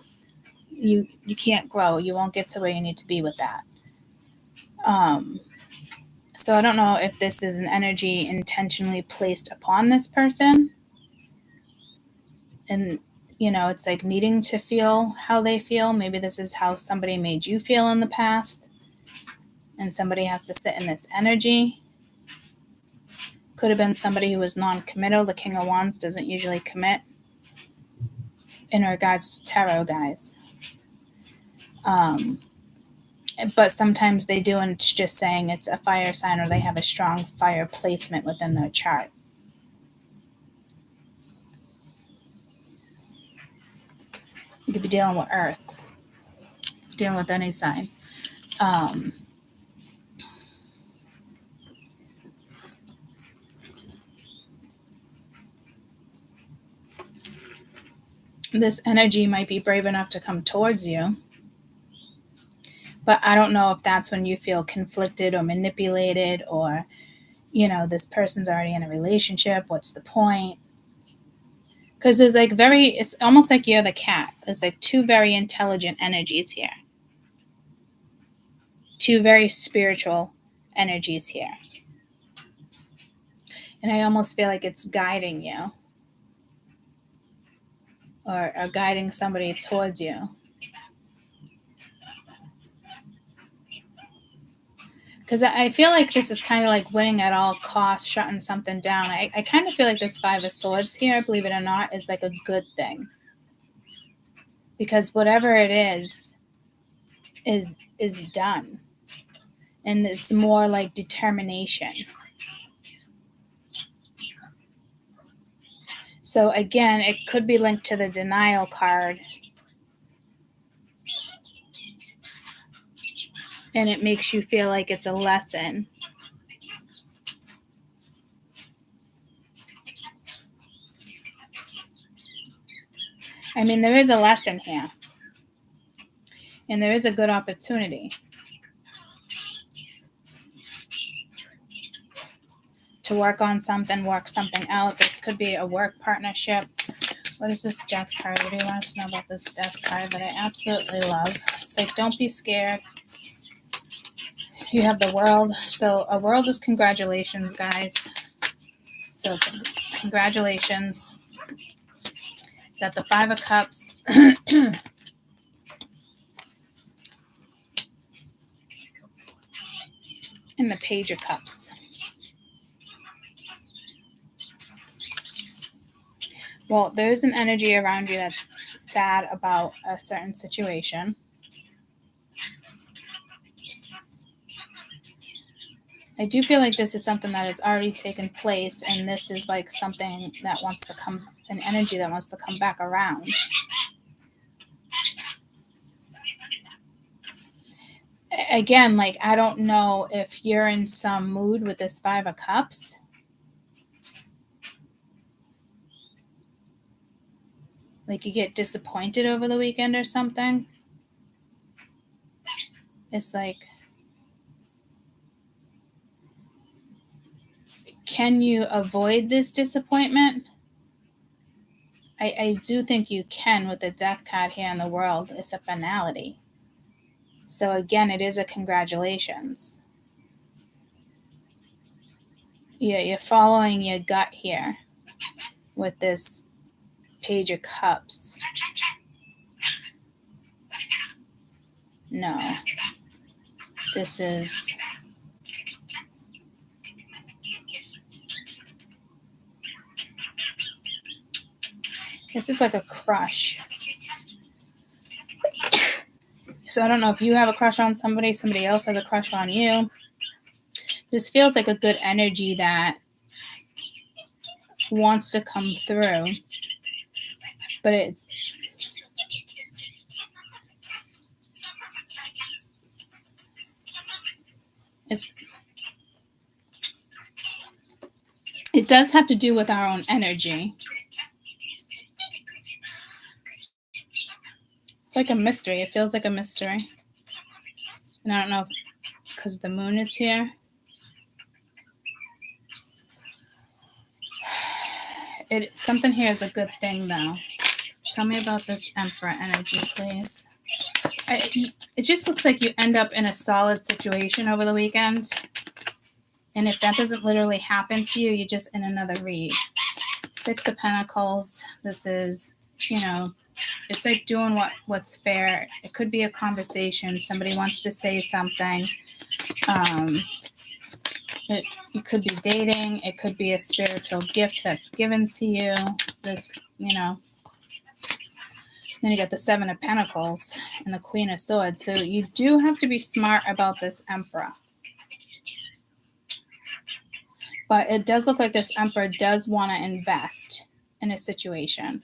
You can't grow. You won't get to where you need to be with that. So I don't know if this is an energy intentionally placed upon this person, and you know, it's like needing to feel how they feel. Maybe this is how somebody made you feel in the past, and somebody has to sit in this energy. Could have been somebody who was non-committal. The King of Wands doesn't usually commit in regards to tarot, guys. But sometimes they do, and it's just saying it's a fire sign, or they have a strong fire placement within their chart. You could be dealing with Earth, dealing with any sign. This energy might be brave enough to come towards you, but I don't know if that's when you feel conflicted or manipulated, or, you know, this person's already in a relationship. What's the point? Because there's like it's almost like you're the cat. There's like two very intelligent energies here. Two very spiritual energies here. And I almost feel like it's guiding you, or guiding somebody towards you. Because I feel like this is kind of like winning at all costs, shutting something down. I kind of feel like this Five of Swords here, believe it or not, is like a good thing. Because whatever it is done. And it's more like determination. So again, it could be linked to the denial card. And it makes you feel like it's a lesson. I mean, there is a lesson here. And there is a good opportunity to work on something, work something out. This could be a work partnership. What is this Death card? What do you want us to know about this Death card that I absolutely love? It's like, don't be scared. You have the World. So a World is congratulations, guys. So congratulations. Got the Five of Cups. And the Page of Cups. Well, there's an energy around you that's sad about a certain situation. I do feel like this is something that has already taken place, and this is like something that wants to come, an energy that wants to come back around. Again, like, I don't know if you're in some mood with this Five of Cups. Like you get disappointed over the weekend or something. It's like, can you avoid this disappointment? I do think you can with the Death card here in the World. It's a finality. So again, it is a congratulations. Yeah, you're following your gut here with this Page of Cups. No. This is... This is like a crush. So I don't know if you have a crush on somebody else has a crush on you. This feels like a good energy that wants to come through. But it does have to do with our own energy. It's like a mystery. It feels like a mystery. And I don't know because the moon is here. Something here is a good thing, though. Tell me about this Emperor energy, please. It just looks like you end up in a solid situation over the weekend. And if that doesn't literally happen to you, you're just in another read. 6 of Pentacles. This is, it's like doing what's fair. It could be a conversation. Somebody wants to say something. You could be dating. It could be a spiritual gift that's given to you. This, Then you got the 7 of Pentacles and the Queen of Swords. So you do have to be smart about this Emperor. But it does look like this Emperor does want to invest in a situation.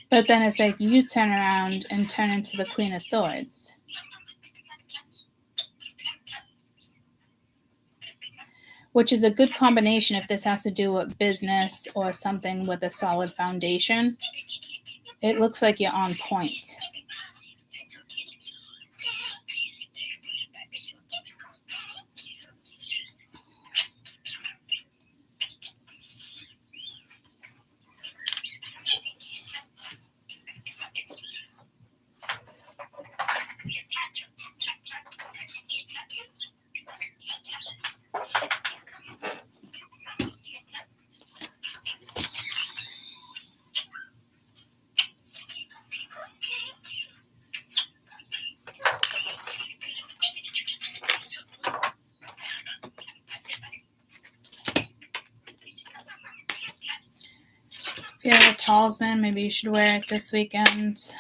But then it's like you turn around and turn into the Queen of Swords. Which is a good combination if this has to do with business or something with a solid foundation. It looks like you're on point. If you have a talisman, maybe you should wear it this weekend.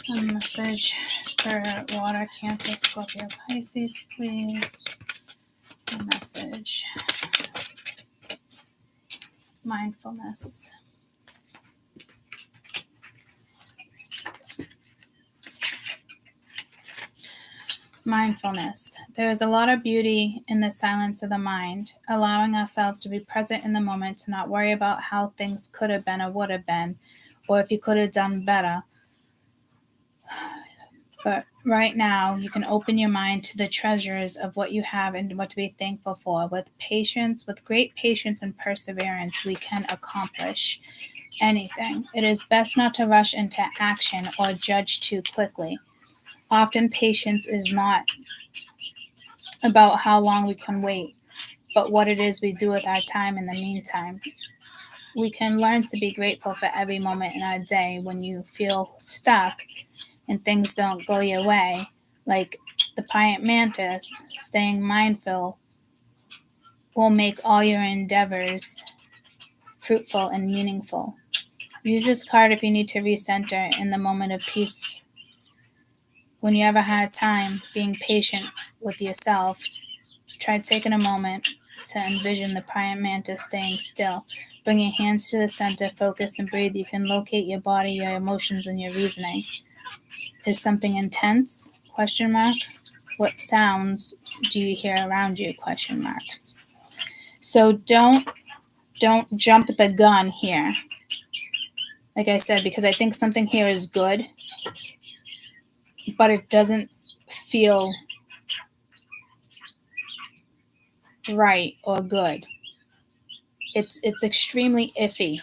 A message for water, Cancer, Scorpio, Pisces, please. A message. Mindfulness. Mindfulness. There is a lot of beauty in the silence of the mind, allowing ourselves to be present in the moment, to not worry about how things could have been or would have been, or if you could have done better. But right now, you can open your mind to the treasures of what you have and what to be thankful for. With patience, with great patience and perseverance, we can accomplish anything. It is best not to rush into action or judge too quickly. Often patience is not about how long we can wait, but what it is we do with our time in the meantime. We can learn to be grateful for every moment in our day. When you feel stuck and things don't go your way, like the giant mantis, staying mindful will make all your endeavors fruitful and meaningful. Use this card if you need to recenter in the moment of peace. When you have a hard time being patient with yourself, try taking a moment to envision the praying mantis staying still. Bring your hands to the center, focus and breathe. You can locate your body, your emotions, and your reasoning. Is something intense? Question mark. What sounds do you hear around you? Question marks. So don't jump the gun here. Like I said, because I think something here is good, but it doesn't feel right or good. It's extremely iffy.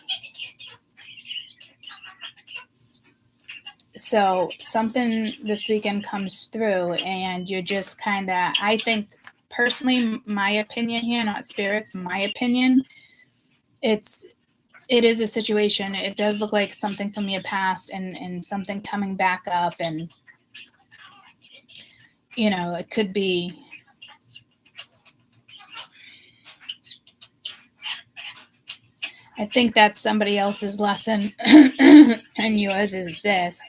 So something this weekend comes through and you're just kind of, I think personally, my opinion here, not spirits, my opinion, it is a situation. It does look like something from your past and something coming back up, and it could be I think that's somebody else's lesson and yours is this.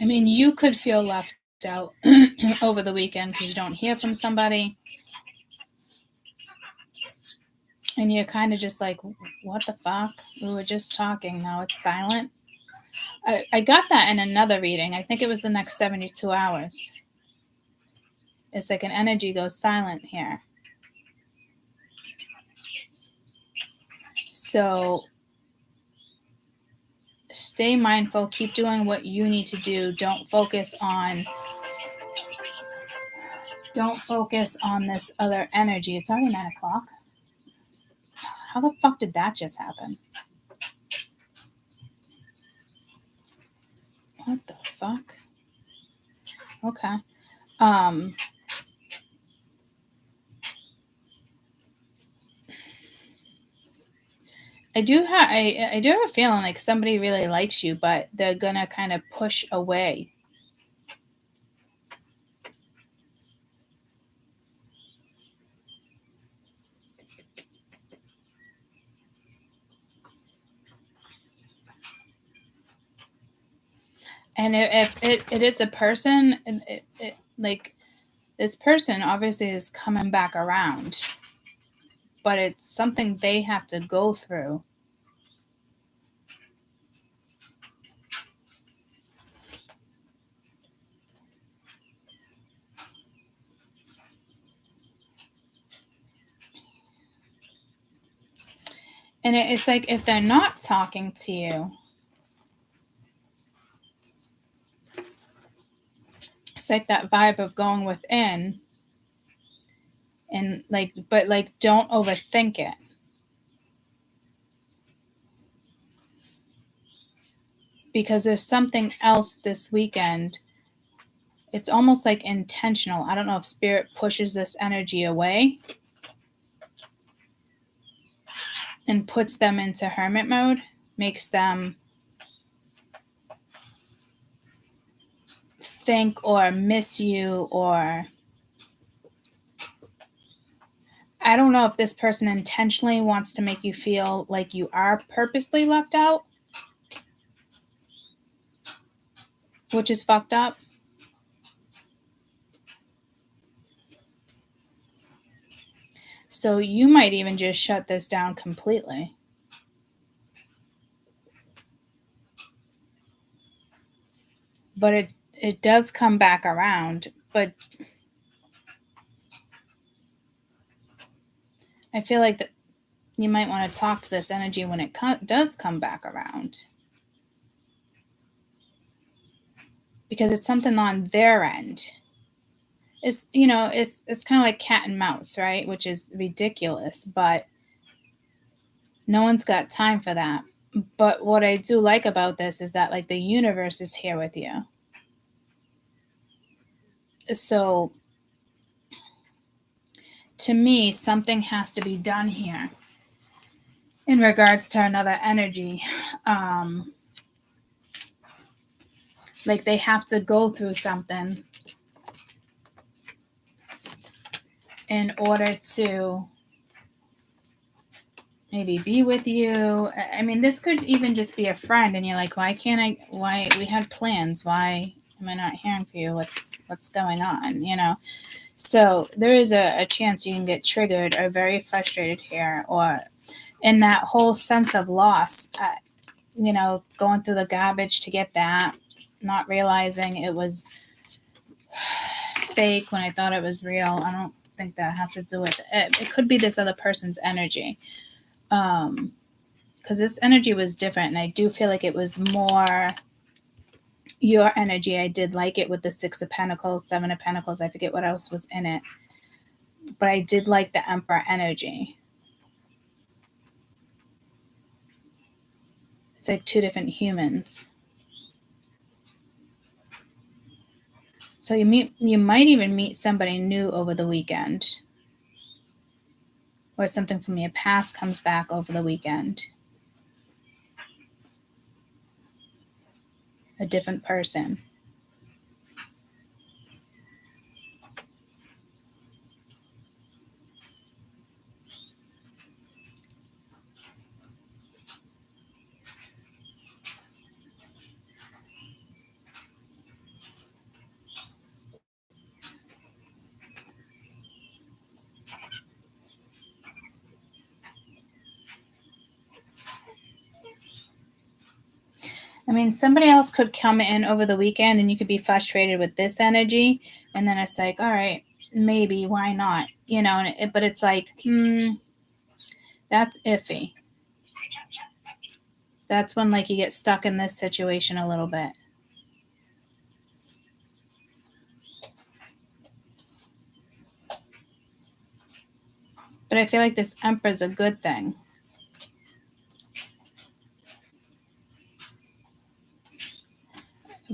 I mean, you could feel left out over the weekend because you don't hear from somebody. And you're kind of just like, what the fuck? We were just talking. Now it's silent. I got that in another reading. I think it was the next 72 hours. It's like an energy goes silent here. So stay mindful. Keep doing what you need to do. Don't focus on this other energy. It's already 9 o'clock. How the fuck did that just happen? What the fuck? Okay. I do have a feeling like somebody really likes you, but they're gonna kind of push away. And if it is a person, like this person obviously is coming back around, but it's something they have to go through. And it's like if they're not talking to you, it's like that vibe of going within and but don't overthink it. Because there's something else this weekend. It's almost like intentional. I don't know if spirit pushes this energy away and puts them into hermit mode, makes them think or miss you, or I don't know if this person intentionally wants to make you feel like you are purposely left out, which is fucked up. So you might even just shut this down completely. But it does come back around. But I feel like that you might want to talk to this energy when it does come back around. Because it's something on their end. It's kind of like cat and mouse, right? Which is ridiculous, but no one's got time for that. But what I do like about this is that like the universe is here with you. So to me, something has to be done here in regards to another energy. Like they have to go through something in order to maybe be with you. I mean, this could even just be a friend and you're like, why we had plans. Why am I not hearing from you? What's going on? So there is a chance you can get triggered or very frustrated here, or in that whole sense of loss, going through the garbage to get that, not realizing it was fake when I thought it was real. I don't think that has to do with it. It could be this other person's energy. Because this energy was different, and I do feel like it was more your energy. I did like it with the 6 of Pentacles, 7 of Pentacles. I forget what else was in it. But I did like the Emperor energy. It's like 2 different humans. So you might even meet somebody new over the weekend. Or something from your past comes back over the weekend. A different person. mean, somebody else could come in over the weekend and you could be frustrated with this energy. And then it's like, all right, maybe, why not? You know, but it's like, that's iffy. That's when like you get stuck in this situation a little bit. But I feel like this Emperor is a good thing.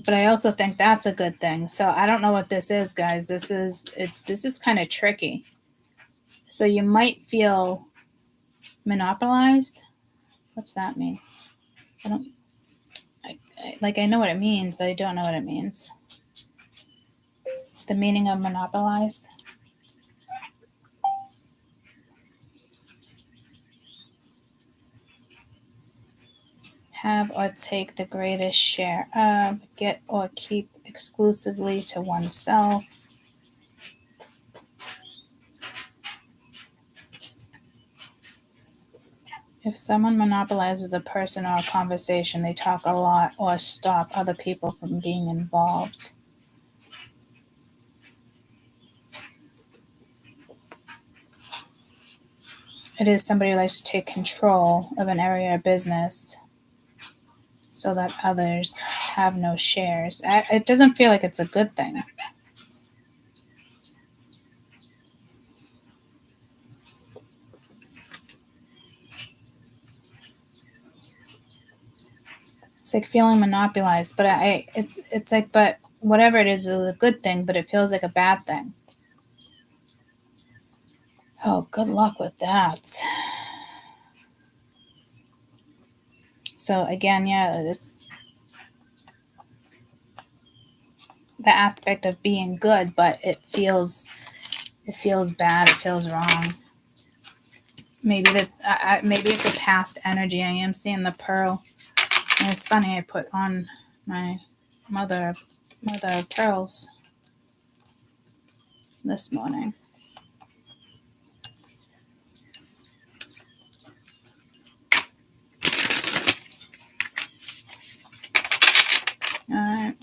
But I also think that's a good thing. So I don't know what this is, guys. This is kind of tricky. So you might feel monopolized. What's that mean? I know what it means, but I don't know what it means. The meaning of monopolized. Have or take the greatest share of, get or keep exclusively to oneself. If someone monopolizes a person or a conversation, they talk a lot or stop other people from being involved. It is somebody who likes to take control of an area of business so that others have no shares. It doesn't feel like it's a good thing. It's like feeling monopolized, but it's like, but whatever it is a good thing, but it feels like a bad thing. Oh, good luck with that. So again, yeah, it's the aspect of being good, but it feels bad. It feels wrong. Maybe that's maybe it's a past energy. I am seeing the pearl. And it's funny. I put on my mother of pearls this morning. All right.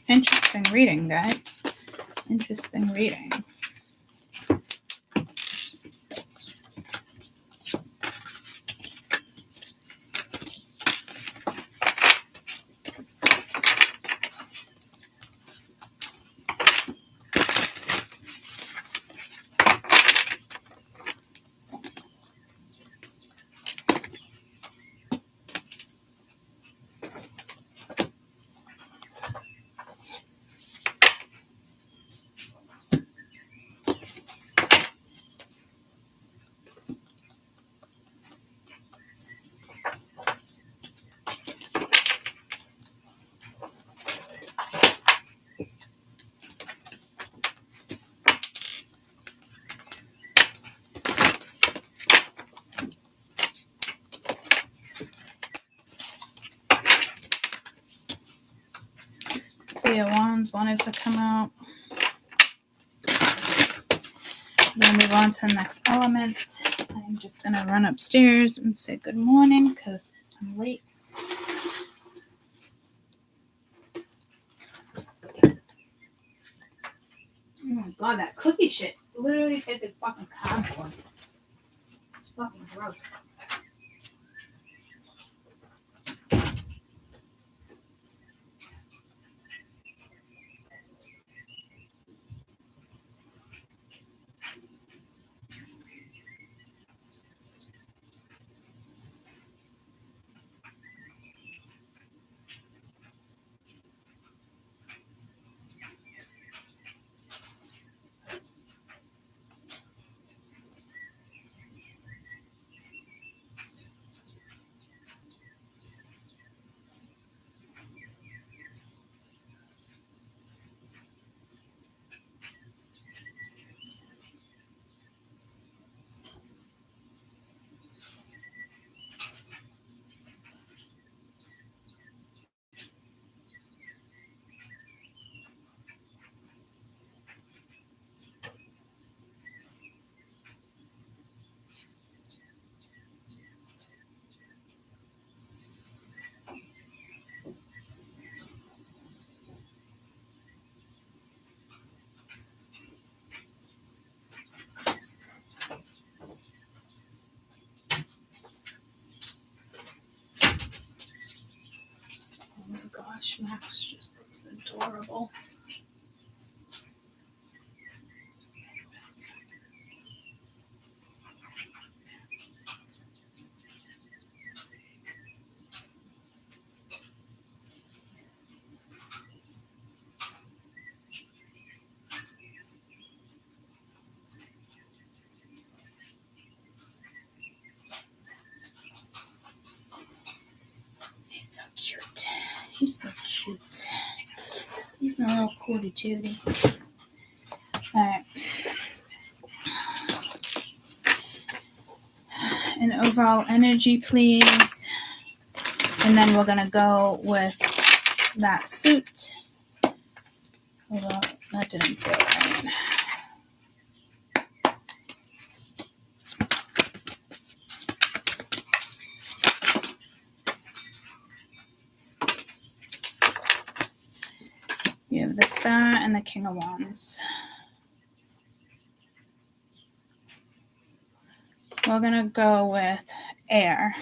Interesting reading, guys. Interesting reading. Three of Wands wanted to come out. I'm going to move on to the next element. I'm just going to run upstairs and say good morning because I'm late. Oh my god, that cookie shit literally tastes like fucking cardboard. It's fucking gross. Oh, cootie tootie. All right. An overall energy, please. And then we're going to go with that suit. Well, that didn't feel right. You have the Star and the King of Wands. We're going to go with air.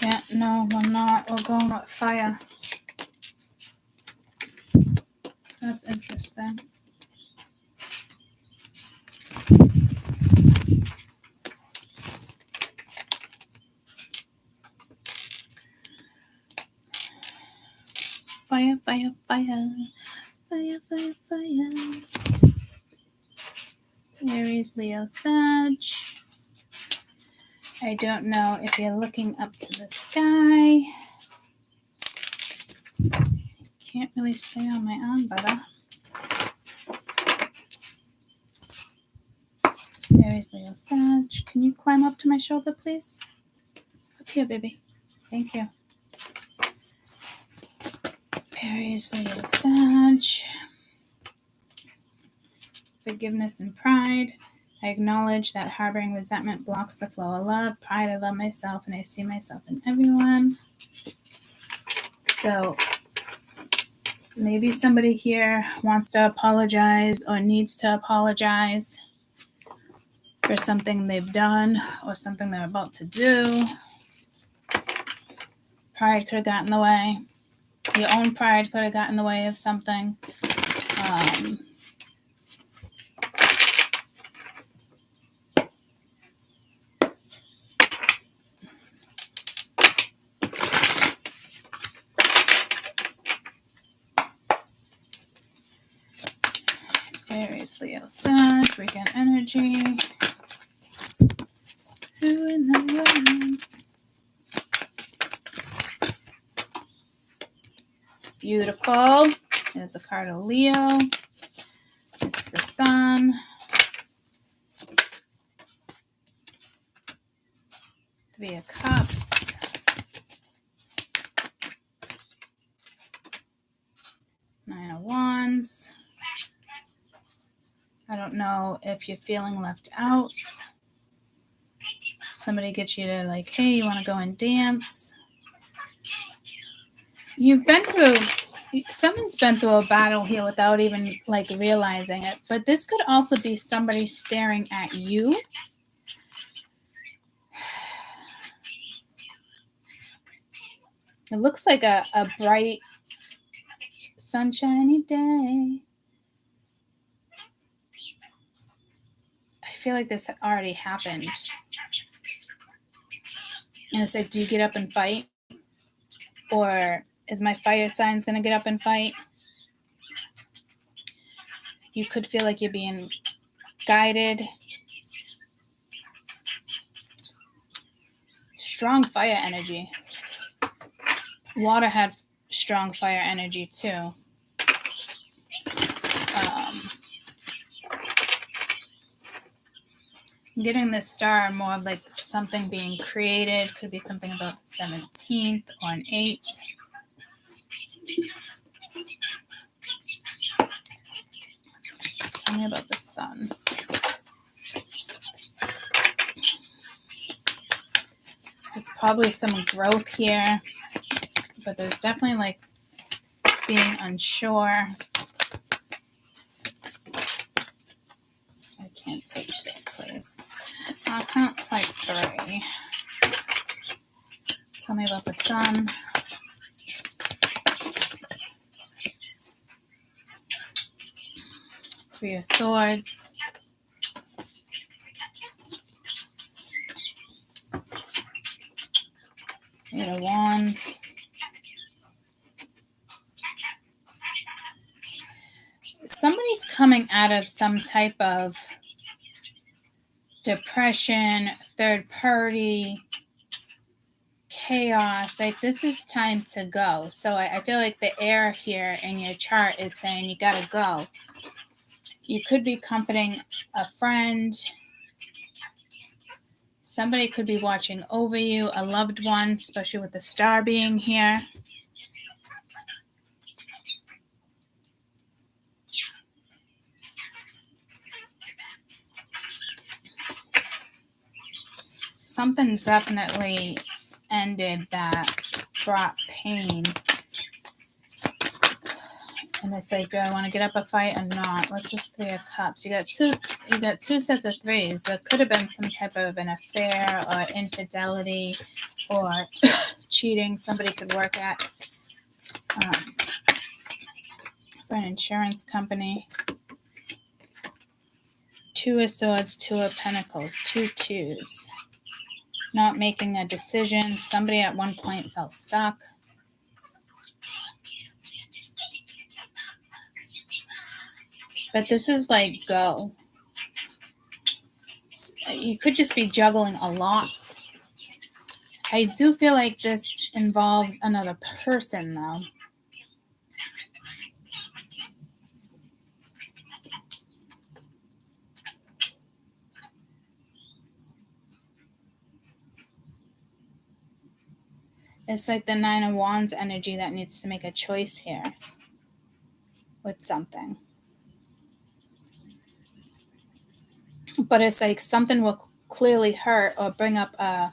Yeah, no, we're not. We're going with fire. That's interesting. Fire, fire, fire. Fire, fire, fire. Aries, Leo, Sag. I don't know if you're looking up to the sky. Can't really stay on my arm, brother. Aries, Leo, Sag. Can you climb up to my shoulder, please? Up here, baby. Thank you. Aries, Leo, Sag. Forgiveness and pride. I acknowledge that harboring resentment blocks the flow of love. Pride, I love myself and I see myself in everyone. So maybe somebody here wants to apologize or needs to apologize for something they've done or something they're about to do. Pride could have gotten in the way. Your own pride could have gotten in the way of something. Aries, Leo, Sun, WkEnd Energy. Who in the room? Beautiful. There's a card of Leo. It's the Sun. Three of Cups. Nine of Wands. I don't know if you're feeling left out. Somebody gets you to like, hey, you want to go and dance? Someone's been through a battle here without even like realizing it. But this could also be somebody staring at you. It looks like a bright, sunshiny day. I feel like this already happened. And it's like, do you get up and fight? Or is my fire signs going to get up and fight? You could feel like you're being guided. Strong fire energy. Water had strong fire energy too. Getting this star more like something being created. Could be something about the 17th or an 8th. Tell me about the Sun. There's probably some growth here, but there's definitely like being unsure. I can't take that place. I can't type 3. Tell me about the Sun. Three of Swords. Eight of Wands. Somebody's coming out of some type of depression, third party, chaos. Like, this is time to go. So I feel like the air here in your chart is saying you got to go. You could be comforting a friend. Somebody could be watching over you, a loved one, especially with the star being here. Something definitely ended that brought pain. And it's like, do I want to get up a fight or not? What's this Three of Cups? You got two sets of threes. There could have been some type of an affair or infidelity or cheating somebody could work at for an insurance company. Two of Swords, Two of Pentacles, two twos. Not making a decision. Somebody at one point felt stuck. But this is like go. You could just be juggling a lot. I do feel like this involves another person, though. It's like the Nine of Wands energy that needs to make a choice here with something. But it's like something will clearly hurt or bring up a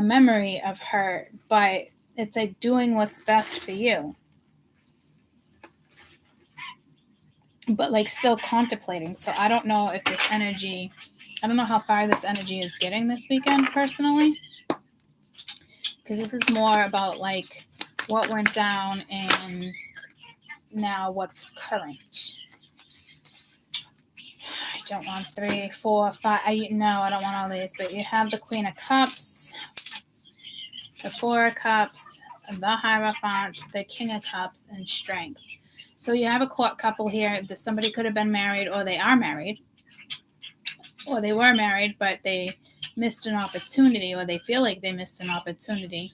memory of hurt, but it's like doing what's best for you. But like still contemplating. So I don't know if this energy, I don't know how far this energy is getting this weekend personally. Because this is more about like what went down and now what's current. I don't want 3, 4, 5. No, I don't want all these. But you have the Queen of Cups, the Four of Cups, the Hierophant, the King of Cups, and Strength. So you have a court couple here. Somebody could have been married, or they are married, or they were married, but they missed an opportunity, or they feel like they missed an opportunity.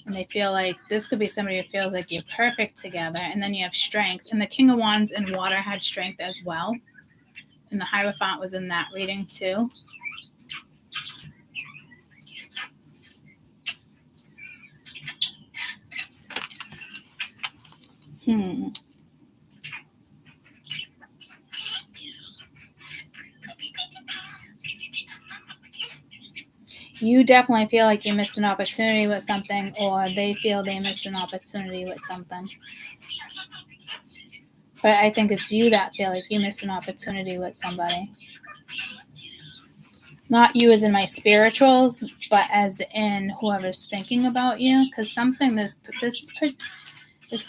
And they feel like this could be somebody who feels like you're perfect together. And then you have Strength. And the King of Wands and Water had Strength as well. And the Hierophant was in that reading too. You definitely feel like you missed an opportunity with something, or they feel they missed an opportunity with something. But I think it's you that feel like you missed an opportunity with somebody. Not you as in my spirituals, but as in whoever's thinking about you. Because something this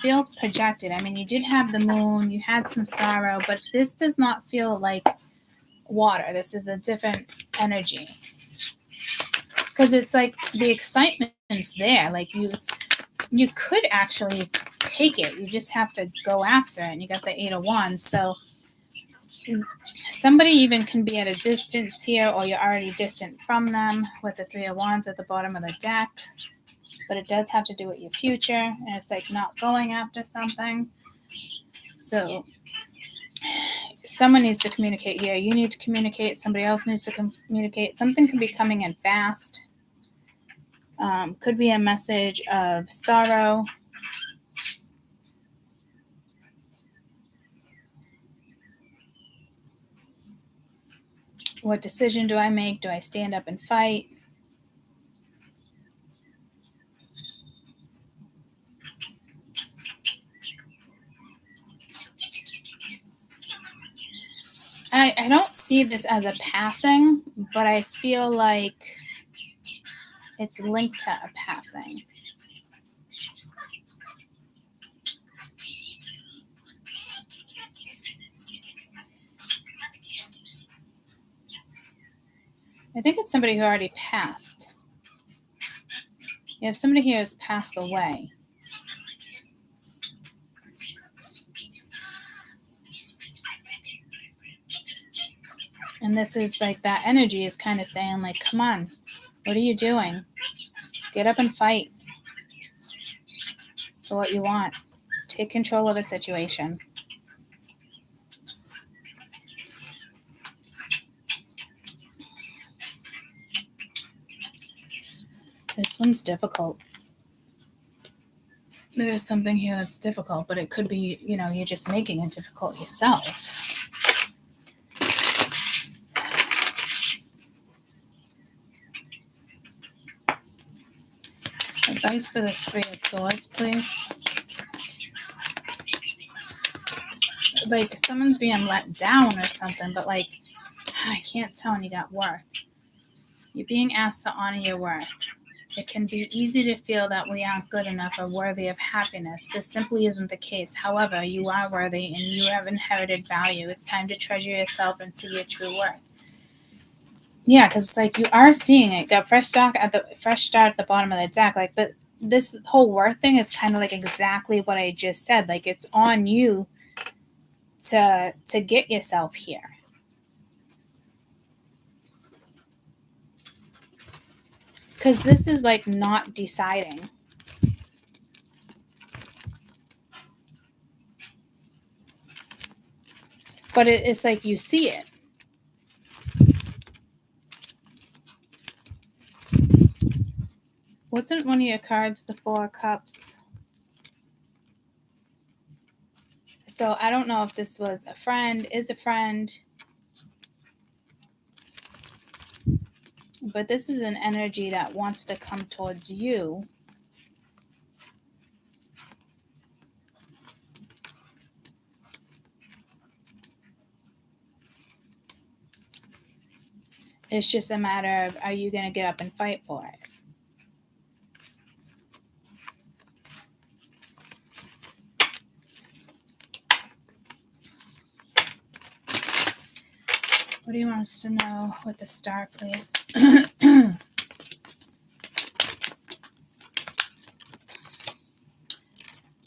feels projected. I mean, you did have the moon, you had some sorrow, but this does not feel like water. This is a different energy. Because it's like the excitement's there. Like you could actually take it. You just have to go after it. And you got the Eight of Wands. So somebody even can be at a distance here, or you're already distant from them with the Three of Wands at the bottom of the deck. But it does have to do with your future. And it's like not going after something. So someone needs to communicate here. You need to communicate. Somebody else needs to communicate. Something could be coming in fast. Could be a message of sorrow. What decision do I make? Do I stand up and fight? I don't see this as a passing, but I feel like it's linked to a passing. I think it's somebody who already passed. You have somebody here who's passed away. And this is like that energy is kind of saying like, come on, what are you doing? Get up and fight for what you want. Take control of a situation. This one's difficult. There is something here that's difficult, but it could be, you're just making it difficult yourself. Advice for this Three of Swords, please. Like someone's being let down or something, but like, I can't tell when you got worth. You're being asked to honor your worth. It can be easy to feel that we aren't good enough or worthy of happiness. This simply isn't the case. However, you are worthy and you have inherited value. It's time to treasure yourself and see your true worth. Yeah, because it's like you are seeing it. Got fresh start at the bottom of the deck. Like, but this whole worth thing is kind of like exactly what I just said. Like, it's on you to get yourself here. Because this is like not deciding. But it's like you see it. Wasn't one of your cards the Four of Cups? So I don't know if this was a friend, is a friend. But this is an energy that wants to come towards you. It's just a matter of, are you going to get up and fight for it? What do you want us to know with the Star, please?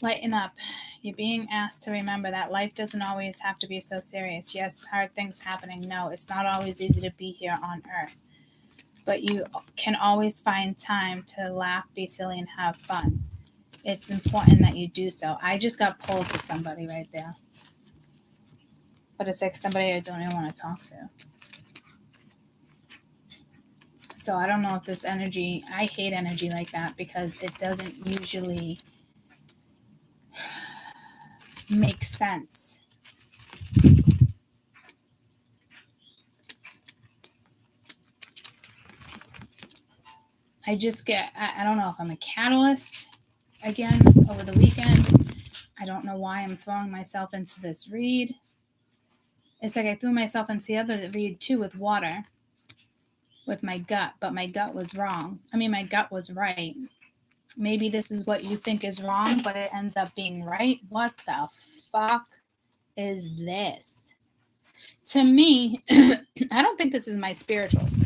Lighten up. You're being asked to remember that life doesn't always have to be so serious. Yes, hard things happening. No, it's not always easy to be here on Earth. But you can always find time to laugh, be silly, and have fun. It's important that you do so. I just got pulled to somebody right there. But it's like somebody I don't even want to talk to. So I don't know if this energy, I hate energy like that because it doesn't usually make sense. I just get, I don't know if I'm a catalyst again over the weekend. I don't know why I'm throwing myself into this read. It's like I threw myself into the other read too with water, with my gut, but my gut was wrong. I mean, my gut was right. Maybe this is what you think is wrong, but it ends up being right. What the fuck is this? To me, I don't think this is my spirituals.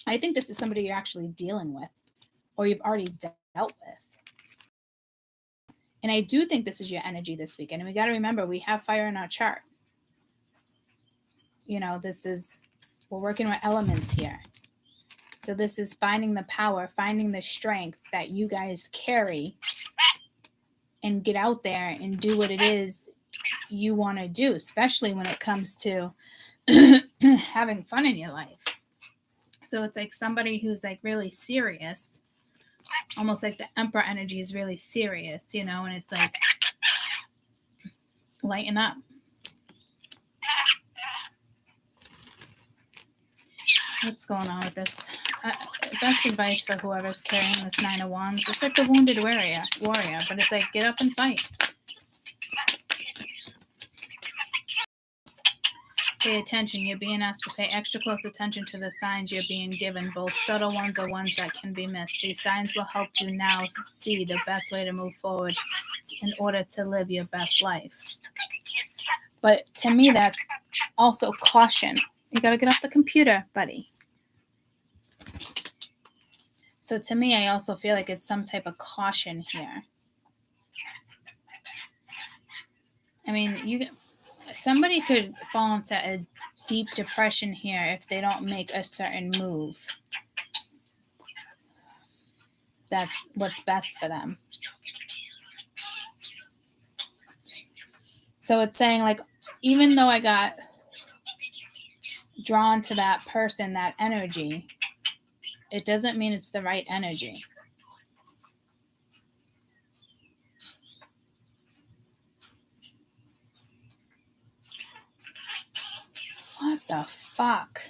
I think this is somebody you're actually dealing with or you've already dealt with. And I do think this is your energy this weekend. And we got to remember, we have fire in our chart. We're working with elements here. So this is finding the power, finding the strength that you guys carry and get out there and do what it is you want to do, especially when it comes to having fun in your life. So it's like somebody who's like really serious, almost like the Emperor energy is really serious, and it's like, lighten up. What's going on with this? Best advice for whoever's carrying this Nine of Wands. It's like the wounded warrior, but it's like, get up and fight. Pay attention. You're being asked to pay extra close attention to the signs you're being given, both subtle ones or ones that can be missed. These signs will help you now see the best way to move forward in order to live your best life. But to me, that's also caution. You got to get off the computer, buddy. So to me, I also feel like it's some type of caution here. I mean, somebody could fall into a deep depression here if they don't make a certain move. That's what's best for them. So it's saying, like, even though I got drawn to that person, that energy, it doesn't mean it's the right energy. What the fuck?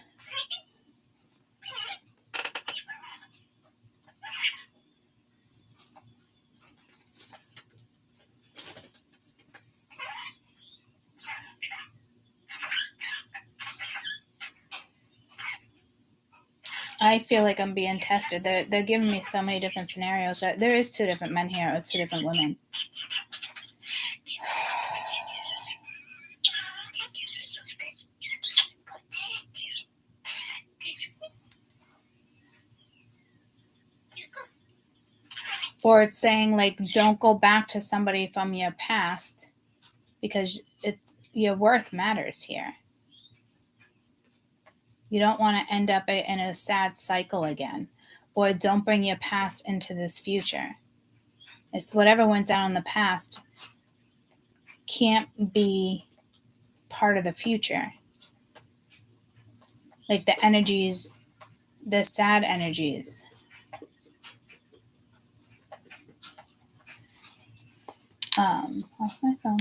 I feel like I'm being tested. They're giving me so many different scenarios that there is 2 different men here or 2 different women. Or it's saying, like, don't go back to somebody from your past because your worth matters here. You don't want to end up in a sad cycle again. Or don't bring your past into this future. It's whatever went down in the past can't be part of the future. Like the energies, the sad energies. Off my phone.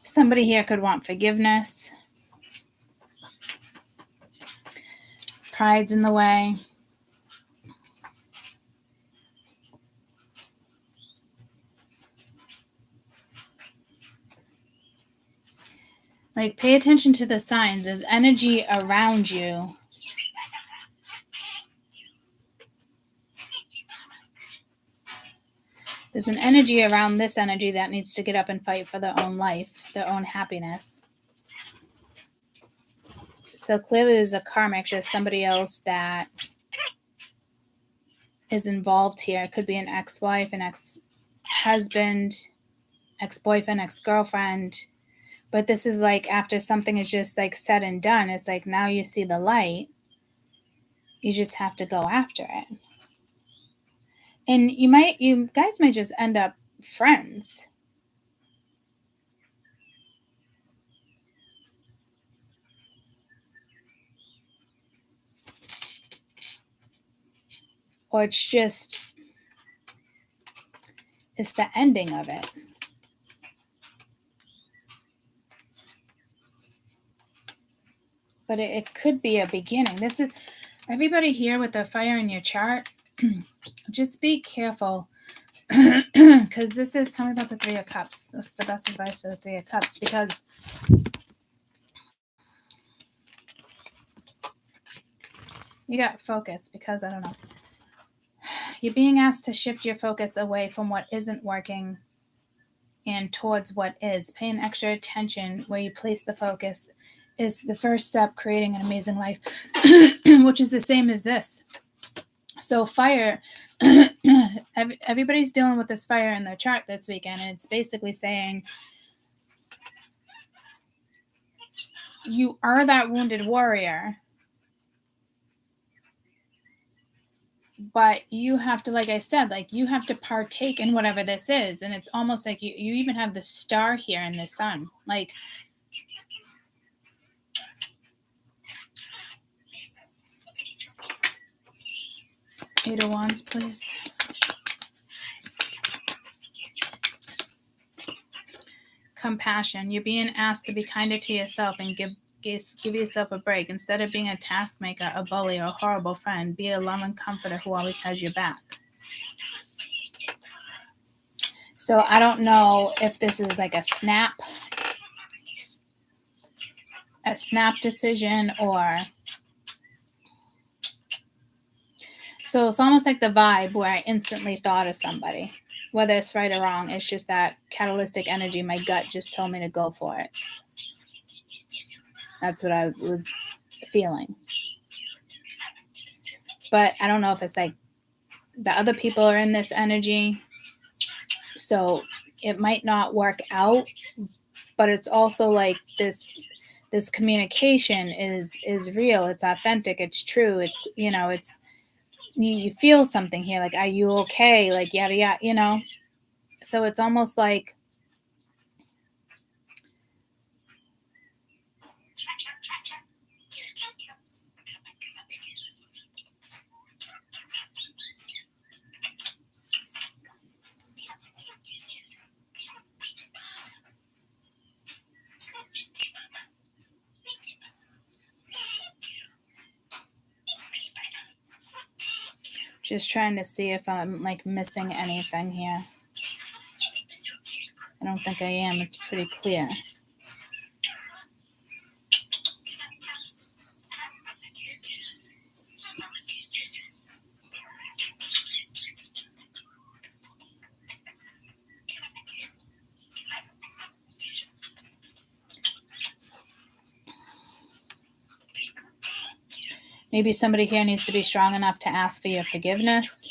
Somebody here could want forgiveness. Pride's in the way. Like, pay attention to the signs. There's energy around you. There's an energy around this energy that needs to get up and fight for their own life, their own happiness. So clearly there's a karmic. There's somebody else that is involved here. It could be an ex-wife, an ex-husband, ex-boyfriend, ex-girlfriend. But this is like after something is just like said and done, it's like now you see the light. You just have to go after it. And you guys might just end up friends. Or it's the ending of it. But it could be a beginning. This is everybody here with the fire in your chart. Just be careful. Because this is, tell me about the 3 of Cups. That's the best advice for the 3 of Cups. Because you got focus. Because, I don't know. You're being asked to shift your focus away from what isn't working and towards what is. Paying extra attention where you place the focus is the first step creating an amazing life, which is the same as this. So fire, everybody's dealing with this fire in their chart this weekend. And it's basically saying you are that wounded warrior, but you have to, like I said, like you have to partake in whatever this is. And it's almost like you even have the star here in the sun. Like, Eight of Wands, please. Compassion. You're being asked to be kinder to yourself and give yourself a break. Instead of being a taskmaker, a bully, or a horrible friend, be a loving comforter who always has your back. So I don't know if this is like a snap a snap decision, or so it's almost like the vibe where I instantly thought of somebody. Whether it's right or wrong, it's just that catalytic energy. My gut just told me to go for it. That's what I was feeling. But I don't know if it's like the other people are in this energy, so it might not work out. But it's also like this communication is real. It's authentic. It's true. It's, you know, it's you feel something here. Like, are you okay? Like, yada yada. You know. So it's almost like just trying to see if I'm like missing anything here. I don't think I am. It's pretty clear. Maybe somebody here needs to be strong enough to ask for your forgiveness.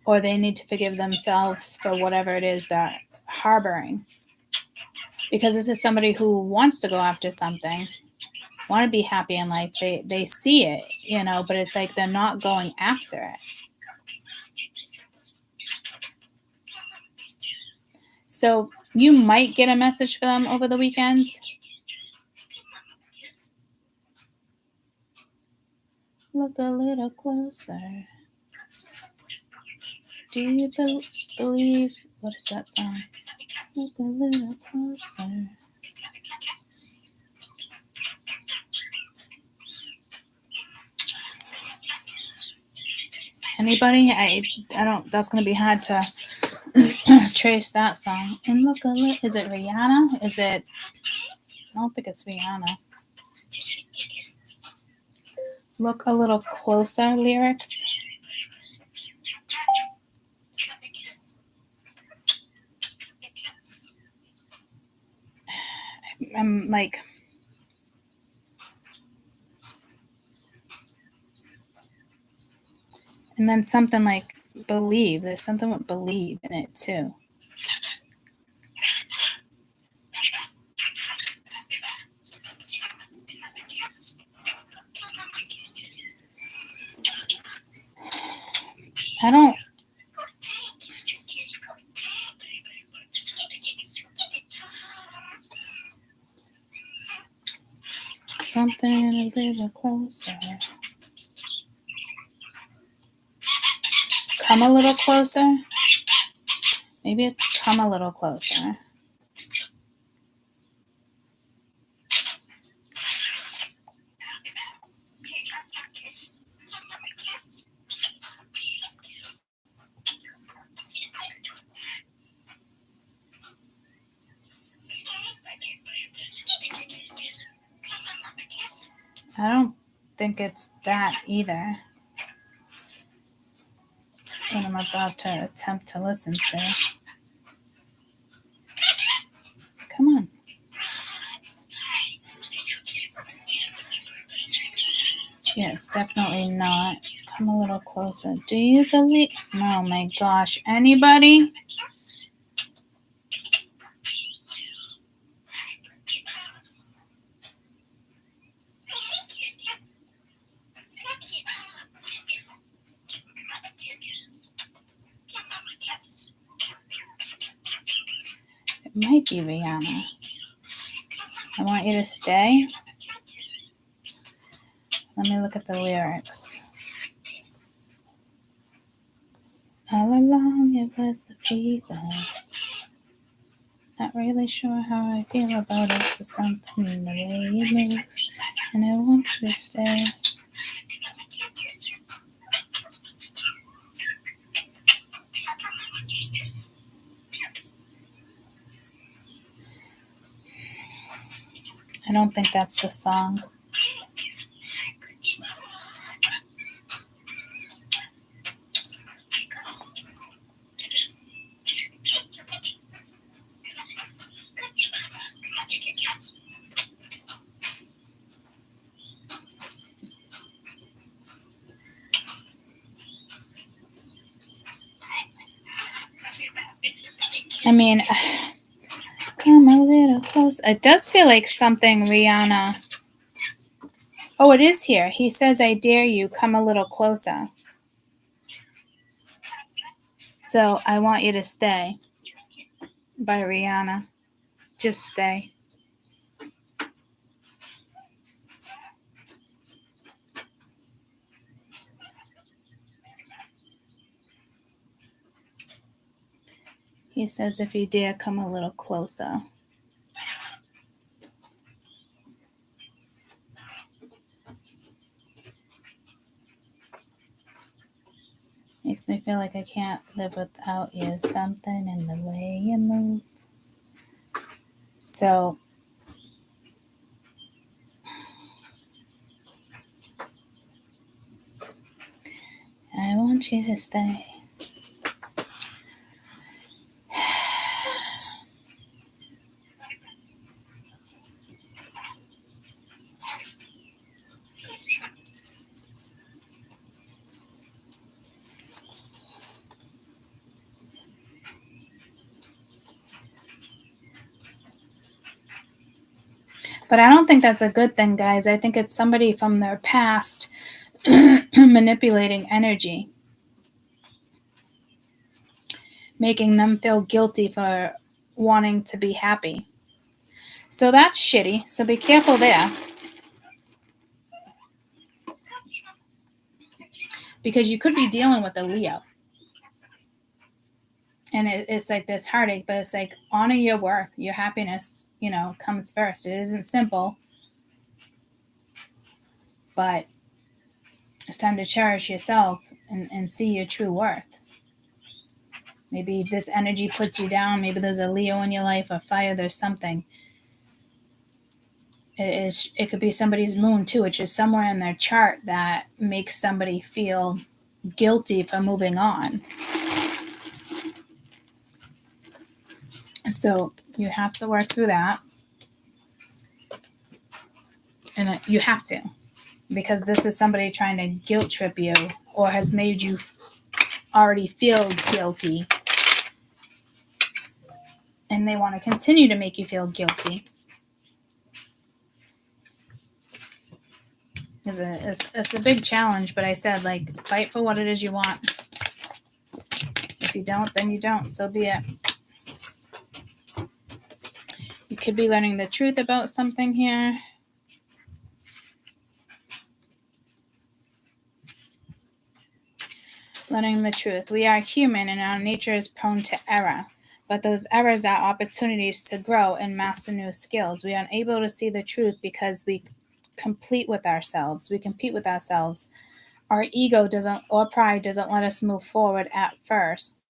Or they need to forgive themselves for whatever it is they're harboring. Because this is somebody who wants to go after something, want to be happy in life. They see it, you know, but it's like they're not going after it. So you might get a message for them over the weekend. Look a little closer. Do you believe? What is that song? Look a little closer. Anybody? I don't. That's gonna be hard to trace that song. And look a little. Is it Rihanna? Is it? I don't think it's Rihanna. Look a little closer. Lyrics. I'm like. And then something like believe. There's something with believe in it too. I don't. Something a little closer. Come a little closer. Maybe it's come a little closer. I don't think it's that either. What I'm about to attempt to listen to. Come on. Yeah, it's definitely not. Come a little closer. Do you believe? Oh my gosh. Anybody? It might be Rihanna. I want you to stay. Let me look at the lyrics. All along it was a fever. Not really sure how I feel about it. So something in the way you move, and I want you to stay. I don't think that's the song. I mean, come a little close. It does feel like something Rihanna. Oh, it is here. He says, I dare you, come a little closer. So I want you to stay by Rihanna. Just stay. He says, if you dare, come a little closer. Makes me feel like I can't live without you. Something in the way you move. So I want you to stay. But I don't think that's a good thing, guys. I think it's somebody from their past manipulating energy, making them feel guilty for wanting to be happy. So that's shitty. So be careful there. Because you could be dealing with a Leo. And it's like this heartache, but it's like honor your worth, your happiness, comes first. It isn't simple, but it's time to cherish yourself and see your true worth. Maybe this energy puts you down. Maybe there's a Leo in your life, or fire, there's something. It could be somebody's moon too, which is somewhere in their chart that makes somebody feel guilty for moving on. So you have to work through that. And you have to. Because this is somebody trying to guilt trip you or has made you already feel guilty. And they want to continue to make you feel guilty. It's a big challenge, but I said, fight for what it is you want. If you don't, then you don't. So be it. You could be learning the truth about something here. Learning the truth. We are human and our nature is prone to error. But those errors are opportunities to grow and master new skills. We are unable to see the truth because we compete with ourselves. Our ego or pride doesn't let us move forward at first.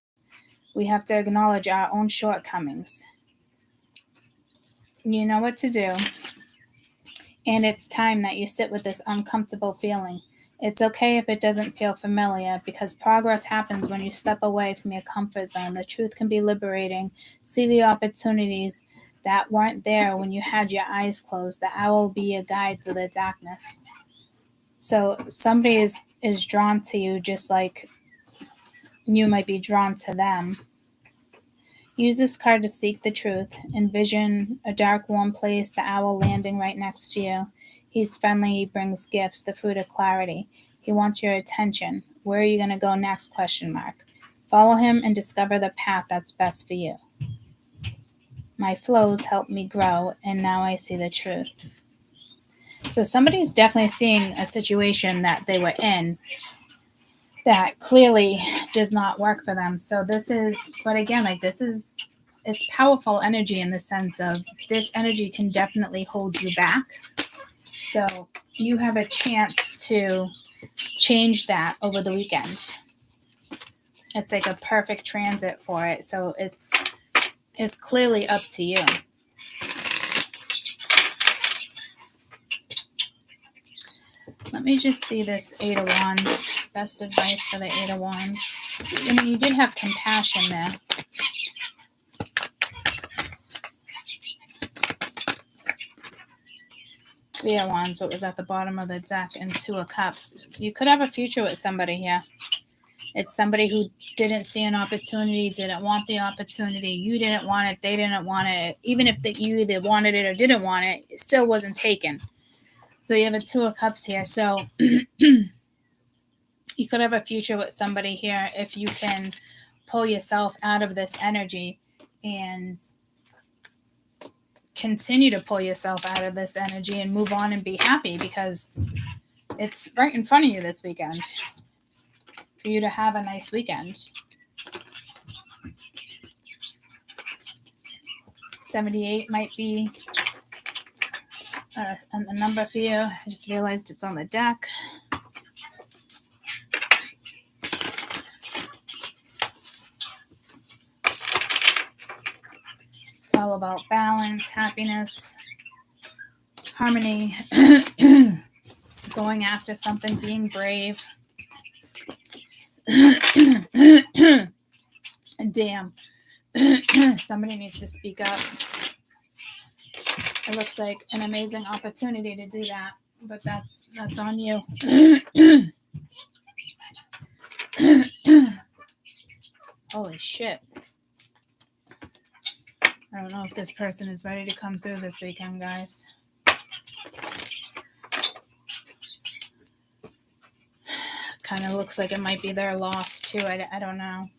We have to acknowledge our own shortcomings. You know what to do. And it's time that you sit with this uncomfortable feeling. It's okay if it doesn't feel familiar, because progress happens when you step away from your comfort zone. The truth can be liberating. See the opportunities that weren't there when you had your eyes closed. The owl will be your guide through the darkness. So somebody is drawn to you just like you might be drawn to them. Use this card to seek the truth. Envision a dark, warm place, the owl landing right next to you. He's friendly, he brings gifts, the fruit of clarity. He wants your attention. Where are you going to go next? ? Follow him and discover the path that's best for you. My flows help me grow, and now I see the truth. So somebody's definitely seeing a situation that they were in that clearly does not work for them. So it's powerful energy in the sense of this energy can definitely hold you back. So you have a chance to change that over the weekend. It's like a perfect transit for it. So it's clearly up to you. me just see this Eight of Wands. Best advice for the Eight of Wands. I mean, you did have compassion there. Three of Wands, what was at the bottom of the deck, and Two of Cups. You could have a future with somebody here. It's somebody who didn't see an opportunity, didn't want the opportunity. You didn't want it. They didn't want it. Even if you either wanted it or didn't want it, it still wasn't taken. So you have a Two of Cups here. So you could have a future with somebody here if you can pull yourself out of this energy and continue to pull yourself out of this energy and move on and be happy, because it's right in front of you this weekend for you to have a nice weekend. 78 might be a number for you. I just realized it's on the deck. It's all about balance, happiness, harmony, going after something, being brave. Damn. Somebody needs to speak up. It looks like an amazing opportunity to do that, but that's on you. Holy shit. I don't know if this person is ready to come through this weekend, guys. Kind of looks like it might be their loss too. I don't know.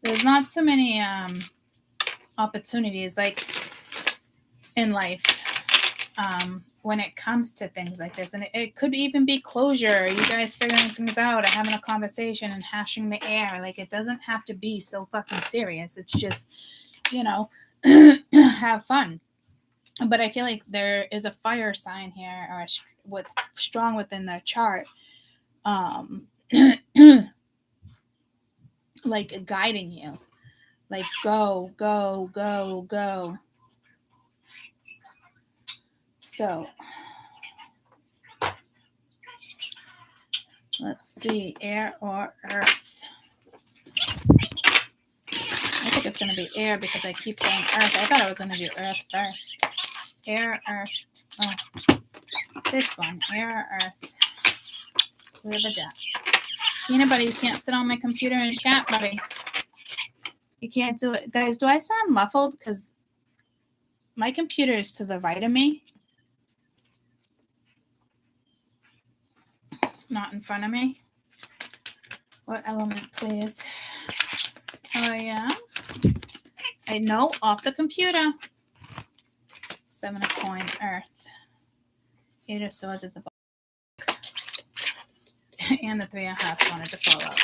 There's not too many opportunities like in life when it comes to things like this, and it could even be closure, you guys figuring things out or having a conversation and hashing the air. Like, it doesn't have to be so fucking serious. It's just, have fun. But I feel like there is a fire sign here, or with strong within the chart, like guiding you, like go, go, go, go. So let's see, air or earth. I think it's going to be air because I keep saying earth. I thought I was going to do earth first. Air, earth. Oh, this one, air or earth. We have a deck. Peanut Butter, you can't sit on my computer and chat, buddy. You can't do it. Guys, do I sound muffled? Because my computer is to the right of me. Not in front of me. What element, please? Oh, yeah. I know, off the computer. 7 of coin, earth. 8 of swords at the bottom. And the 3 of hearts wanted to fall out.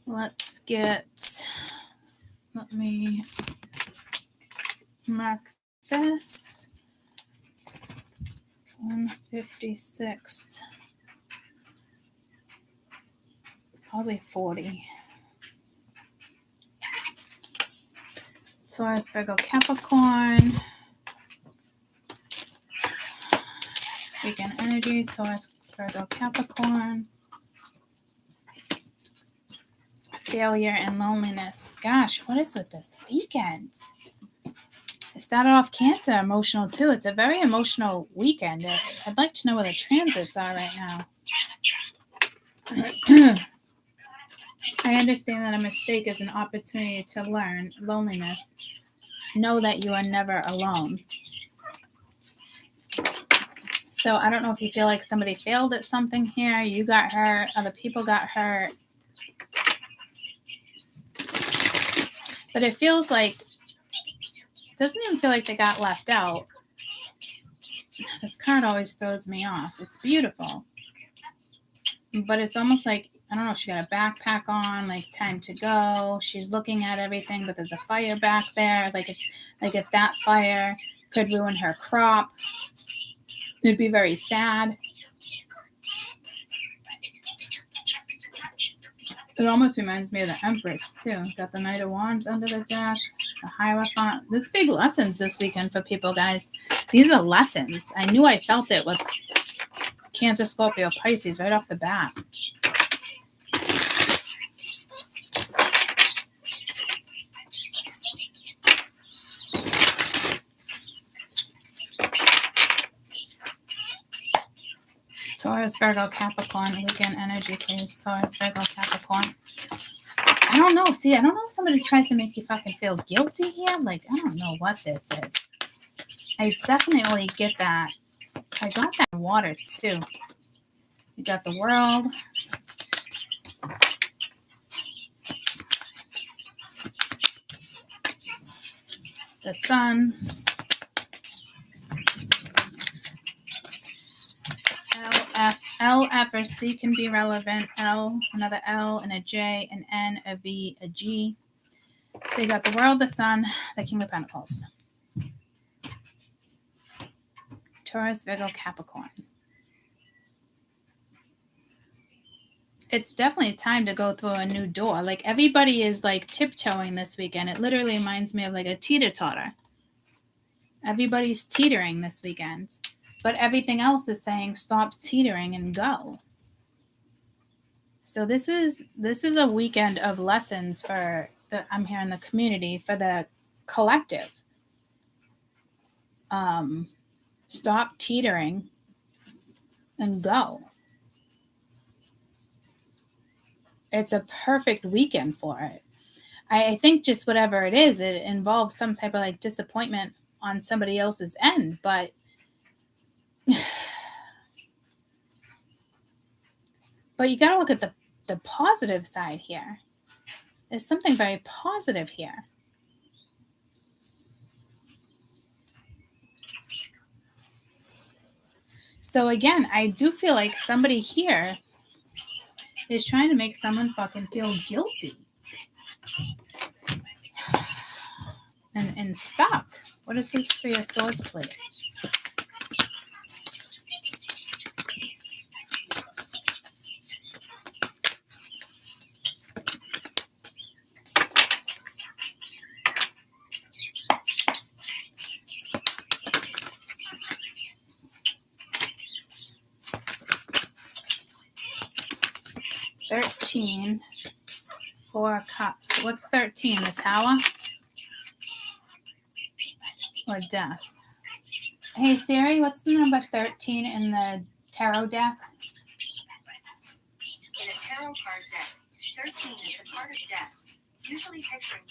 Let's let me mark this. 156. Probably 40. Taurus, Virgo, Capricorn. WkEnd Energy, Taurus, Virgo, Capricorn. Failure and loneliness. Gosh, what is with this weekend? It started off Cancer, emotional too. It's a very emotional weekend. I'd like to know where the transits are right now. I understand that a mistake is an opportunity to learn. Loneliness. Know that you are never alone. So I don't know if you feel like somebody failed at something here. You got hurt. Other people got hurt. But it feels like, it doesn't even feel like they got left out. This card always throws me off. It's beautiful. But it's almost like, I don't know, she got a backpack on, like time to go. She's looking at everything, but there's a fire back there. Like, it's like if that fire could ruin her crop, it'd be very sad. It almost reminds me of the Empress, too. Got the Knight of Wands under the deck, the Hierophant. There's big lessons this weekend for people, guys. These are lessons. I knew I felt it with Cancer, Scorpio, Pisces right off the bat. Taurus, Virgo, Capricorn, weekend energy, please. Taurus, Virgo, Capricorn. I don't know. See, I don't know if somebody tries to make you fucking feel guilty here. Like, I don't know what this is. I definitely get that. I got that in water, too. You got the World. The Sun. L, F, or C can be relevant. L, another L, and a J, an N, a V, a G. So you got the World, the Sun, the King of Pentacles. Taurus, Virgo, Capricorn. It's definitely time to go through a new door. Like, everybody is like tiptoeing this weekend. It literally reminds me of like a teeter-totter. Everybody's teetering this weekend. But everything else is saying stop teetering and go. So this is a weekend of lessons for I'm here in the community, for the collective. Stop teetering and go. It's a perfect weekend for it. I think just whatever it is, it involves some type of like disappointment on somebody else's end, but you got to look at the positive side here. There's something very positive here. So again, I do feel like somebody here is trying to make someone fucking feel guilty. And stuck. What is this Three of Swords, please? $13. 4 cups. What's 13? The Tower? Or Death? Hey Siri, what's the number 13 in the tarot deck? In a tarot card deck, 13 is the card of death, usually picturing.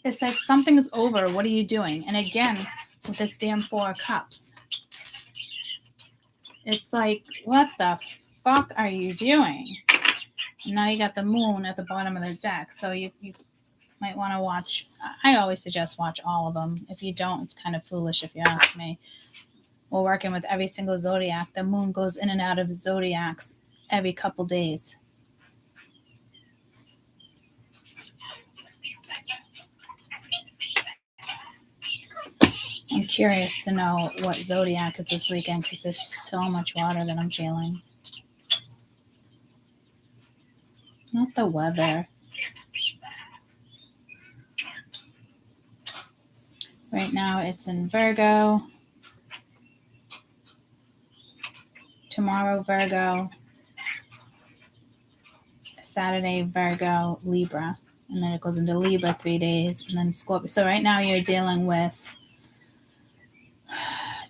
It's like something's over. What are you doing? And again, with this damn 4 cups. It's like, what the fuck are you doing? And now you got the Moon at the bottom of the deck. So you might want to watch. I always suggest watch all of them. If you don't, it's kind of foolish if you ask me. We're working with every single zodiac. The Moon goes in and out of zodiacs every couple days. I'm curious to know what zodiac is this weekend because there's so much water that I'm feeling. Not the weather. Right now it's in Virgo. Tomorrow, Virgo. Saturday, Virgo, Libra. And then it goes into Libra 3 days. And then Scorpio. So right now you're dealing with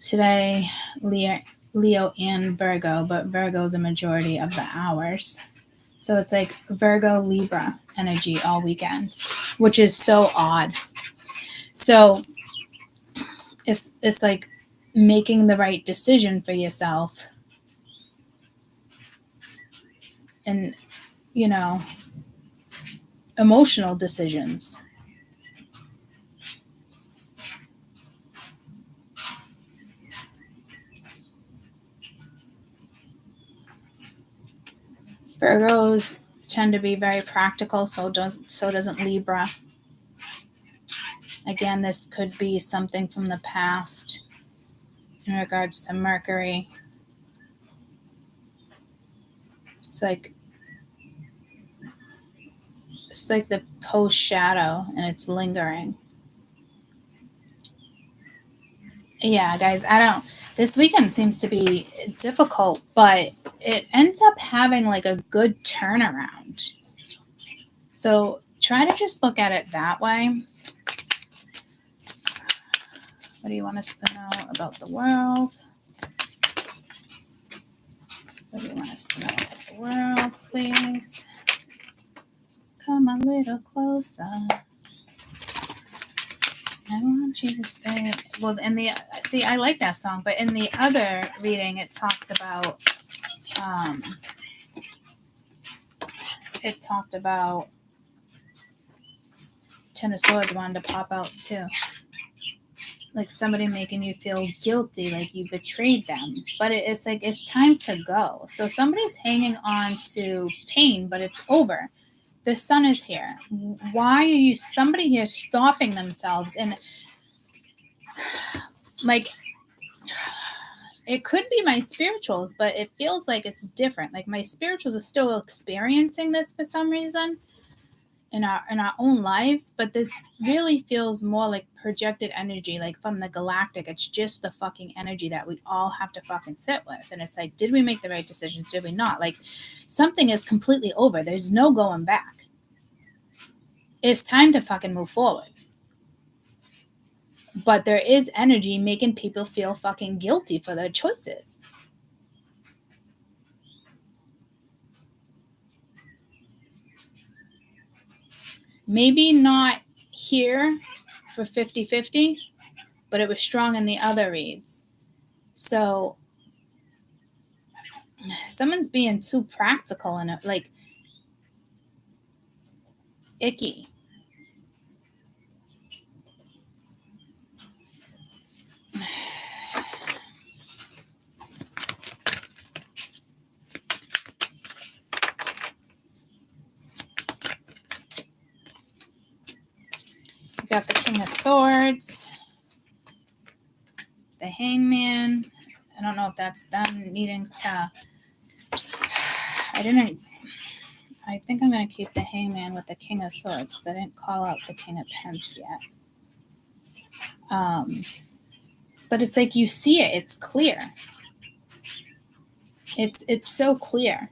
today, Leo and Virgo. But Virgo is a majority of the hours. So it's like Virgo, Libra energy all weekend, which is so odd. So it's like making the right decision for yourself. And, you know, emotional decisions. Virgos tend to be very practical, so doesn't Libra. Again, this could be something from the past in regards to Mercury. it's like the post shadow, and it's lingering. Yeah, guys, this weekend seems to be difficult, but it ends up having like a good turnaround. So try to just look at it that way. What do you want us to know about the world? What do you want us to know about the world, please? Come a little closer. I want you to stay. Well, I like that song, but in the other reading, it talked about Ten of Swords wanted to pop out too. Like somebody making you feel guilty, like you betrayed them. But it's like it's time to go. So somebody's hanging on to pain, but it's over. The sun is here. Why are somebody here stopping themselves? And like, it could be my spirituals, but it feels like it's different. Like my spirituals are still experiencing this for some reason in our own lives, but this really feels more like projected energy, like from the galactic. It's just the fucking energy that we all have to fucking sit with. And it's like, did we make the right decisions? Did we not? Like something is completely over. There's no going back. It's time to fucking move forward. But there is energy making people feel fucking guilty for their choices. Maybe not here for 50-50, but it was strong in the other reads. So someone's being too practical and like icky. We got the King of Swords, the Hangman. I don't know if that's them needing to. I think I'm going to keep the Hangman with the King of Swords because I didn't call out the King of Pence yet. But it's like you see it. It's clear. It's so clear.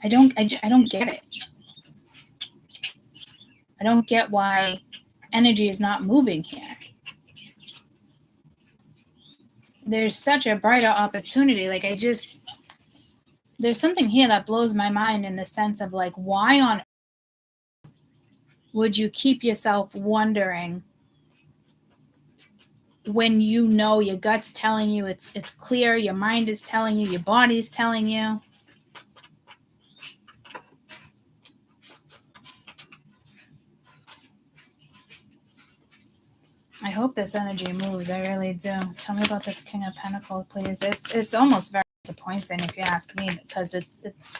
I don't get it. I don't get why energy is not moving here. There's such a brighter opportunity. Like there's something here that blows my mind in the sense of like, why on earth would you keep yourself wondering when you know your gut's telling you it's clear, your mind is telling you, your body's telling you? I hope this energy moves. I really do. Tell me about this King of Pentacles, please. It's almost very disappointing if you ask me, because it's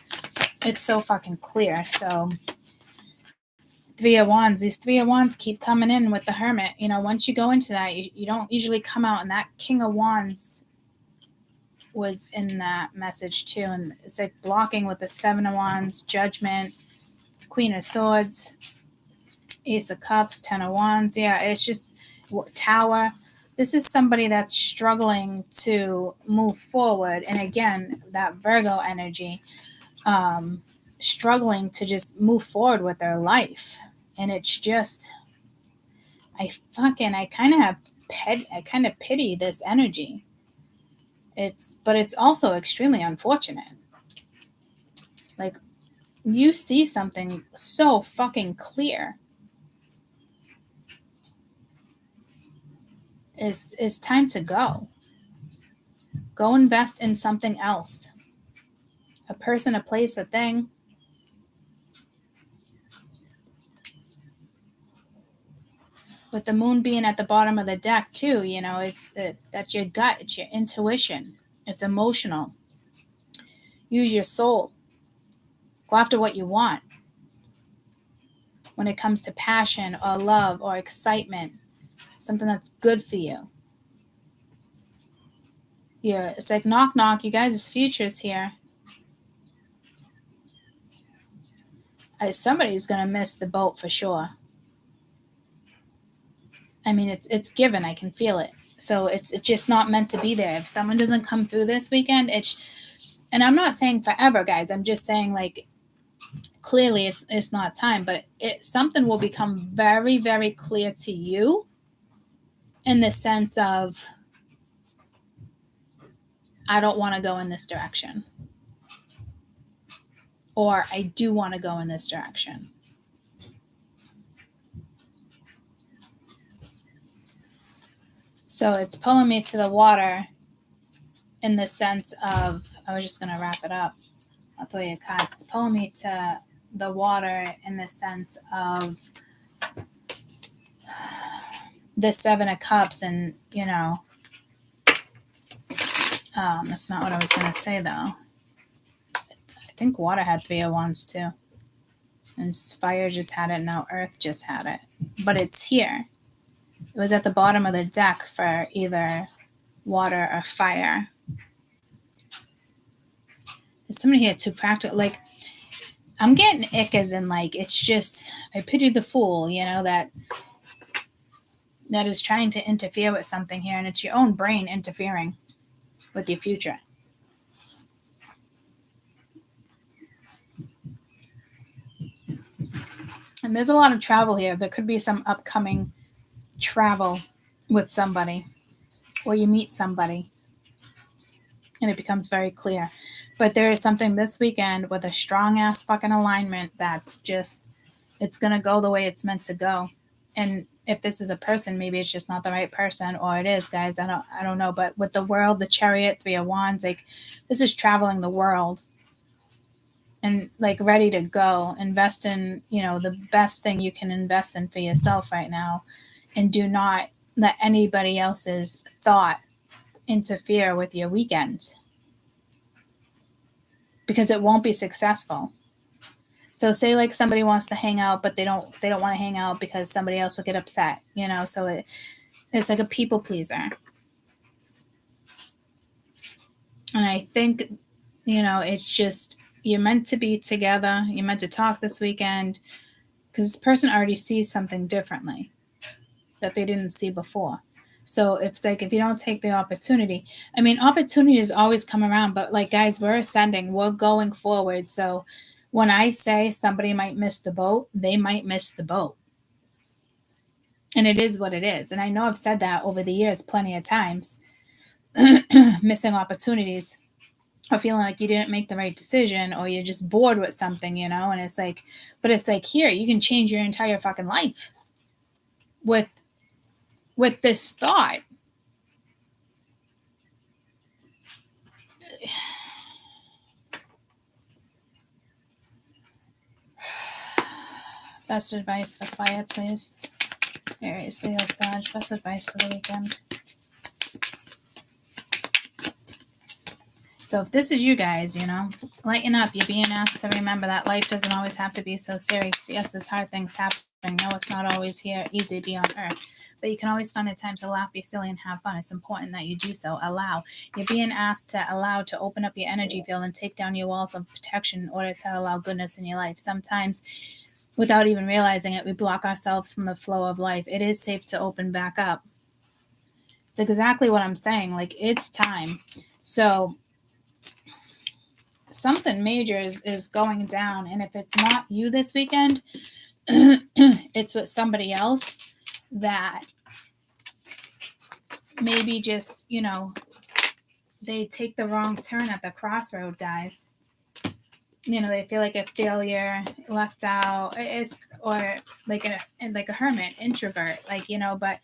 so fucking clear. So Three of Wands. These Three of Wands keep coming in with the Hermit. You know, once you go into that, you don't usually come out, and that King of Wands was in that message too. And it's like blocking with the Seven of Wands, Judgment, Queen of Swords, Ace of Cups, Ten of Wands. Yeah, it's just Tower. This is somebody that's struggling to move forward. And again, that Virgo energy, struggling to just move forward with their life. And it's just, I kind of pity this energy. But it's also extremely unfortunate. Like, you see something so fucking clear. It's time to go. Go invest in something else. A person, a place, a thing. With the moon being at the bottom of the deck too, you know, that's your gut, it's your intuition, it's emotional. Use your soul. Go after what you want. When it comes to passion or love or excitement, something that's good for you. It's like knock knock, you guys' future's here. Somebody's gonna miss the boat for sure. I mean, it's given. I can feel it. So it's just not meant to be there. If someone doesn't come through this weekend, and I'm not saying forever, guys. I'm just saying, like, clearly it's not time, but something will become very, very clear to you in the sense of, I don't want to go in this direction, or I do want to go in this direction. So it's pulling me to the water in the sense of, I was just going to wrap it up. I'll throw you a card. It's pulling me to the water in the sense of the Seven of Cups, and, that's not what I was going to say, though. I think water had Three of Wands, too. And fire just had it, now earth just had it. But it's here. It was at the bottom of the deck for either water or fire. Is somebody here too practical? Like, I'm getting ick as in, like, it's just, I pity the fool, that is trying to interfere with something here, and it's your own brain interfering with your future. And there's a lot of travel here. There could be some upcoming travel with somebody, or you meet somebody, and it becomes very clear. But there is something this weekend with a strong ass fucking alignment that's just, it's going to go the way it's meant to go. And if this is a person, maybe it's just not the right person, or it is, guys. I don't know. But with the world, the Chariot, Three of Wands, like, this is traveling the world and, like, ready to go. Invest in, the best thing you can invest in for yourself right now, and do not let anybody else's thought interfere with your weekend, because it won't be successful. So say, like, somebody wants to hang out, but they don't want to hang out because somebody else will get upset, so it's like a people pleaser. And I think, it's just, you're meant to be together. You're meant to talk this weekend, because this person already sees something differently that they didn't see before. So it's like, if you don't take the opportunity, I mean, opportunities always come around, but, like, guys, we're ascending, we're going forward. So when I say somebody might miss the boat, they might miss the boat. And it is what it is. And I know I've said that over the years plenty of times, missing opportunities, or feeling like you didn't make the right decision, or you're just bored with something, and it's like, but it's like, here, you can change your entire fucking life with this thought. Best advice for fire, please. Aries, Leo, Sag. Best advice for the weekend. So if this is you guys, lighten up. You're being asked to remember that life doesn't always have to be so serious. Yes, there's hard things happening. No, it's not always here easy to be on earth. But you can always find the time to laugh, be silly, and have fun. It's important that you do so. Allow. You're being asked to allow, to open up your energy field and take down your walls of protection in order to allow goodness in your life. Sometimes, without even realizing it, we block ourselves from the flow of life. It is safe to open back up. It's exactly what I'm saying. Like, it's time. So something major is going down. And if it's not you this weekend, it's with somebody else that maybe just, they take the wrong turn at the crossroad, guys. They feel like a failure, left out, or like a hermit, introvert, but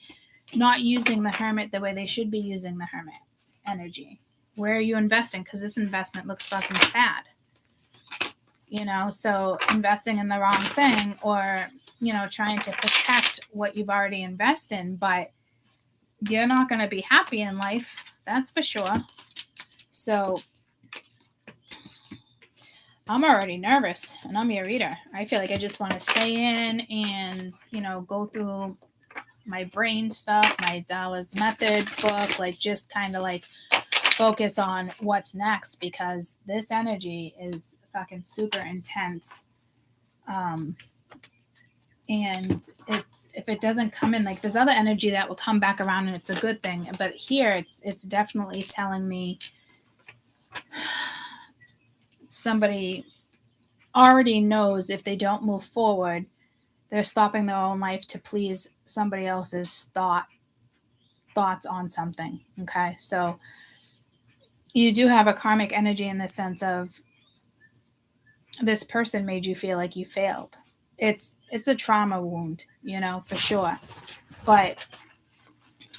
not using the hermit the way they should be using the hermit energy. Where are you investing? Because this investment looks fucking sad. So investing in the wrong thing, or, trying to protect what you've already invested in, but you're not going to be happy in life. That's for sure. So I'm already nervous, and I'm your reader. I feel like I just want to stay in and, go through my brain stuff, my Dallas Method book, like, just kind of like focus on what's next, because this energy is fucking super intense. And if it doesn't come in, like, there's other energy that will come back around and it's a good thing, but here it's definitely telling me somebody already knows if they don't move forward, they're stopping their own life to please somebody else's thoughts on something. Okay, so you do have a karmic energy in the sense of this person made you feel like you failed. It's a trauma wound, for sure. But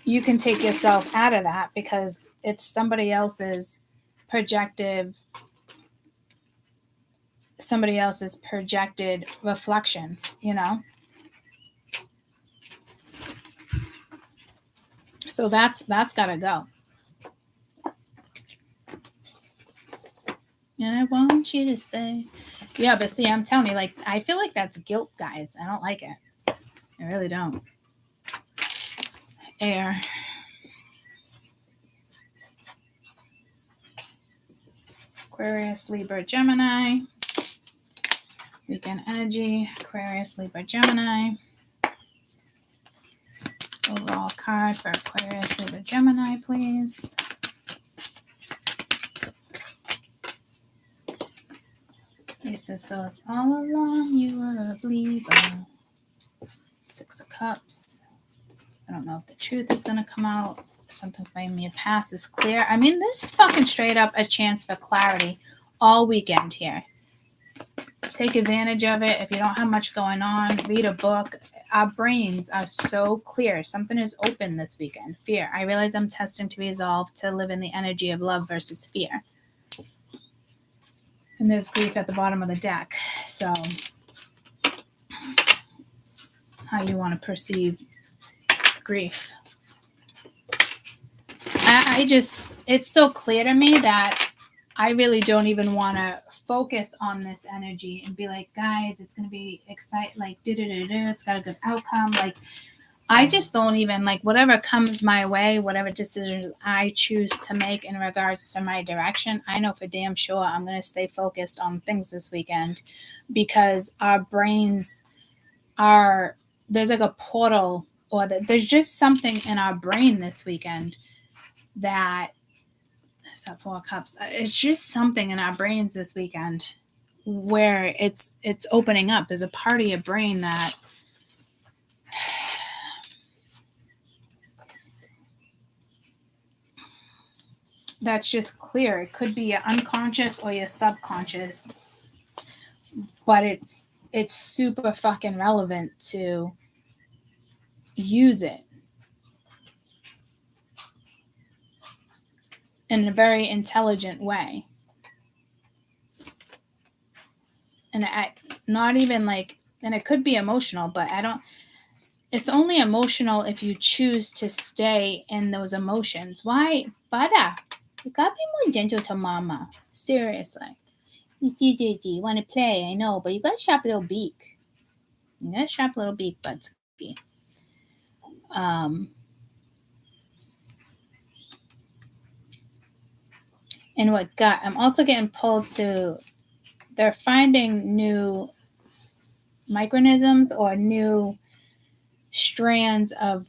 you can take yourself out of that because it's somebody else's projected reflection, So that's got to go. And I want you to stay. Yeah, but see, I'm telling you, like, I feel like that's guilt, guys. I don't like it. I really don't. Air. Aquarius, Libra, Gemini. WkEnd Energy, Aquarius, Libra, Gemini. Overall card for Aquarius, Libra, Gemini, please. So it's all along you were a Libra. 6 of Cups. I don't know if the truth is going to come out. Something from your past is clear. I mean, this is fucking straight up a chance for clarity all weekend here. Take advantage of it. If you don't have much going on, read a book. Our brains are so clear. Something is open this weekend. Fear. I realize I'm testing to resolve to live in the energy of love versus fear. And there's grief at the bottom of the deck. So how you want to perceive grief. It's so clear to me that I really don't even want to focus on this energy and be like, guys, it's going to be exciting, like, it's got a good outcome. Like, I just don't even, like, whatever comes my way, whatever decisions I choose to make in regards to my direction, I know for damn sure I'm going to stay focused on things this weekend, because our brains there's like a portal, or there's just something in our brain this weekend that, is that 4 of Cups? It's just something in our brains this weekend where it's opening up. There's a part of your brain that's just clear. It could be your unconscious or your subconscious, but it's super fucking relevant to use it in a very intelligent way. And not even like, and it could be emotional, but it's only emotional if you choose to stay in those emotions. Why? Bada, you gotta be more gentle to mama. Seriously. You want to play, I know, but you got a sharp little beak. You got a sharp little beak, Budsky. And I'm also getting pulled to, they're finding new micronisms or new strands of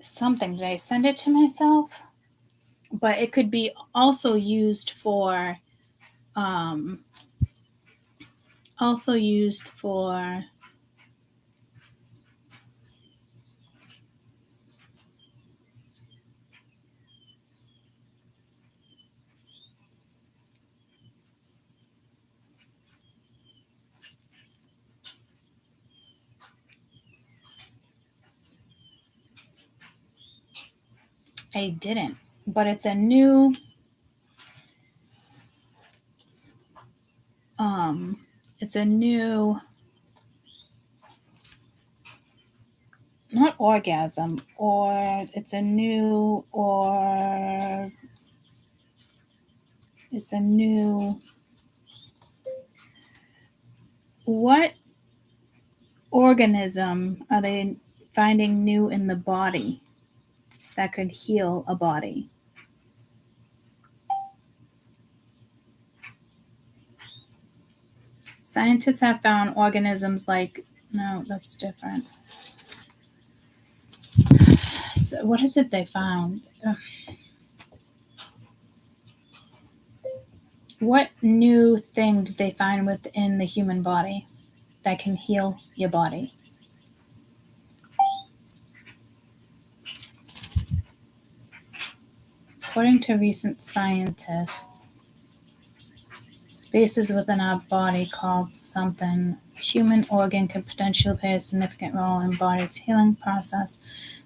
something. Did I send it to myself? But it could be also used for I didn't, but it's a new not orgasm, or it's a new what organism are they finding new in the body that could heal a body. Scientists have found organisms like, no, that's different. So what is it they found? What new thing did they find within the human body that can heal your body? According to recent scientists, spaces within our body called something, human organ can potentially play a significant role in body's healing process.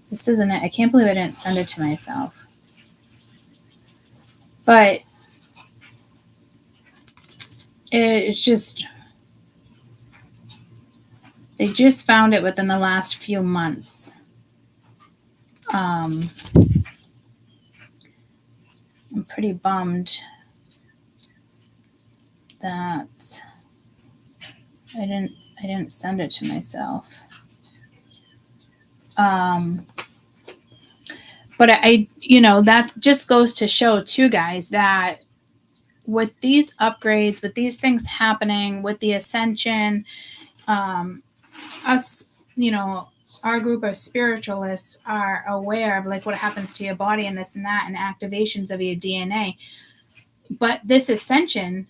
This isn't it. I can't believe I didn't send it to myself. But it's just, they just found it within the last few months. I'm pretty bummed that I didn't send it to myself. But I that just goes to show too, guys, that with these upgrades, with these things happening, with the ascension, us, our group of spiritualists are aware of like what happens to your body and this and that and activations of your DNA. But this ascension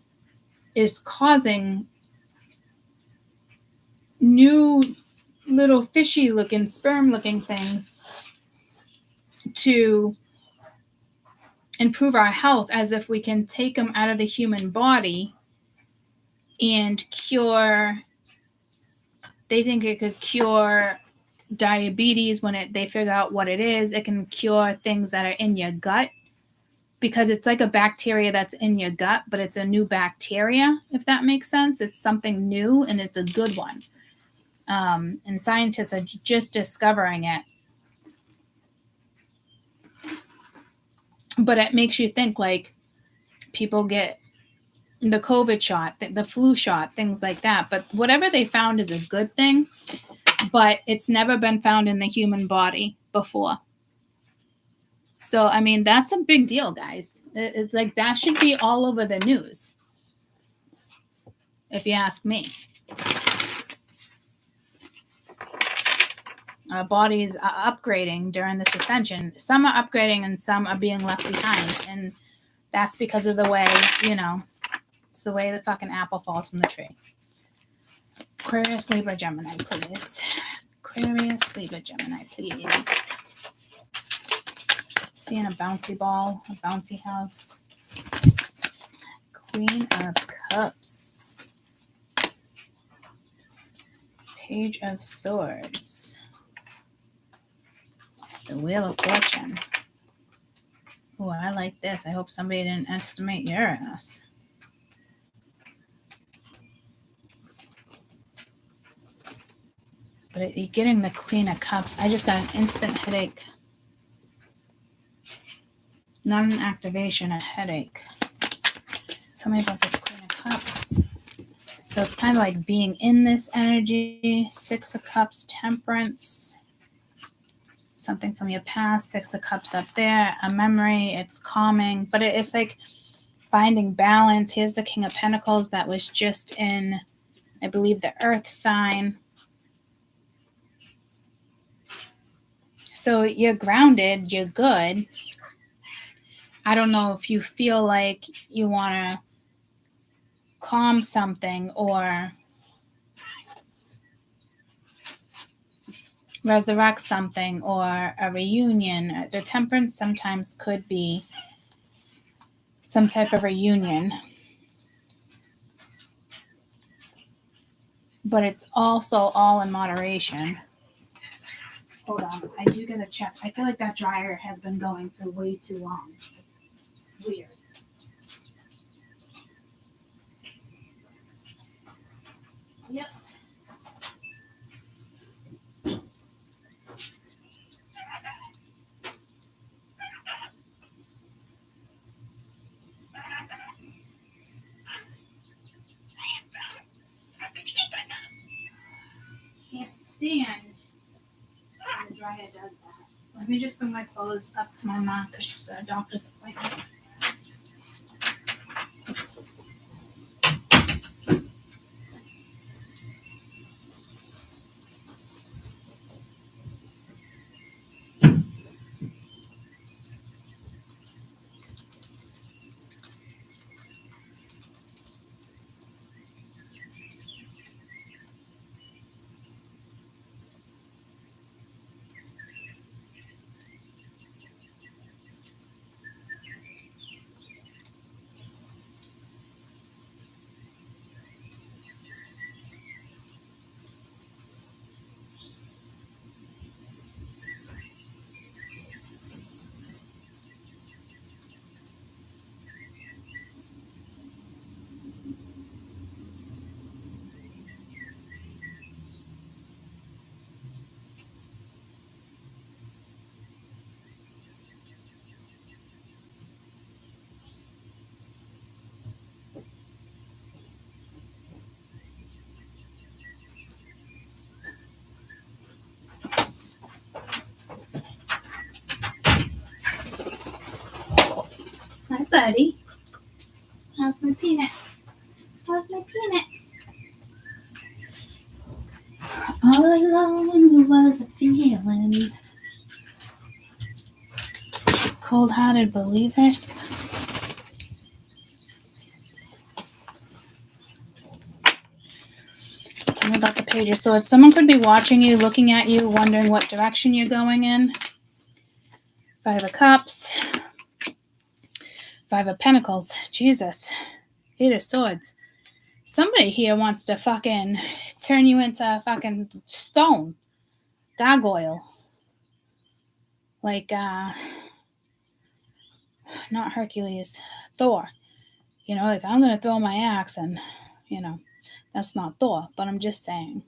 is causing new little fishy looking, sperm looking things to improve our health, as if we can take them out of the human body and cure. They think it could cure diabetes when they figure out what it is. It can cure things that are in your gut, because it's like a bacteria that's in your gut, but it's a new bacteria, if that makes sense. It's something new and it's a good one. And scientists are just discovering it. But it makes you think, like, people get the COVID shot, the flu shot, things like that. But whatever they found is a good thing, but it's never been found in the human body before. So, I mean, that's a big deal, guys. It's like that should be all over the news, if you ask me. Our bodies are upgrading during this ascension. Some are upgrading and some are being left behind. And that's because of the way, it's the way the fucking apple falls from the tree. Aquarius, Libra, Gemini, please. Aquarius, Libra, Gemini, please. Seeing a bouncy ball, a bouncy house. Queen of Cups. Page of Swords. The Wheel of Fortune. Oh, I like this. I hope somebody didn't estimate your ass. But you're getting the Queen of Cups. I just got an instant headache. Not an activation, a headache. Tell me about this Queen of Cups. So it's kind of like being in this energy. 6 of Cups, Temperance. Something from your past. 6 of Cups up there. A memory. It's calming. But it's like finding balance. Here's the King of Pentacles that was just in, I believe, the Earth sign. So you're grounded. You're good. I don't know if you feel like you want to calm something or resurrect something or a reunion. The Temperance sometimes could be some type of reunion. But it's also all in moderation. Hold on. I do get to check. I feel like that dryer has been going for way too long. It's weird. Yep. Can't stand when the dryer does that. Let me just bring my clothes up to my mom because she's at a doctor's appointment. Hi, buddy. How's my peanut? How's my peanut? All alone was a feeling. Cold-hearted believers. Tell me about the pages. So it's someone could be watching you, looking at you, wondering what direction you're going in. 5 of Cups. 5 of Pentacles. Jesus. 8 of Swords. Somebody here wants to fucking turn you into fucking stone. Gargoyle. Like, not Hercules. Thor. You know, like, I'm going to throw my axe and, you know, that's not Thor, but I'm just saying.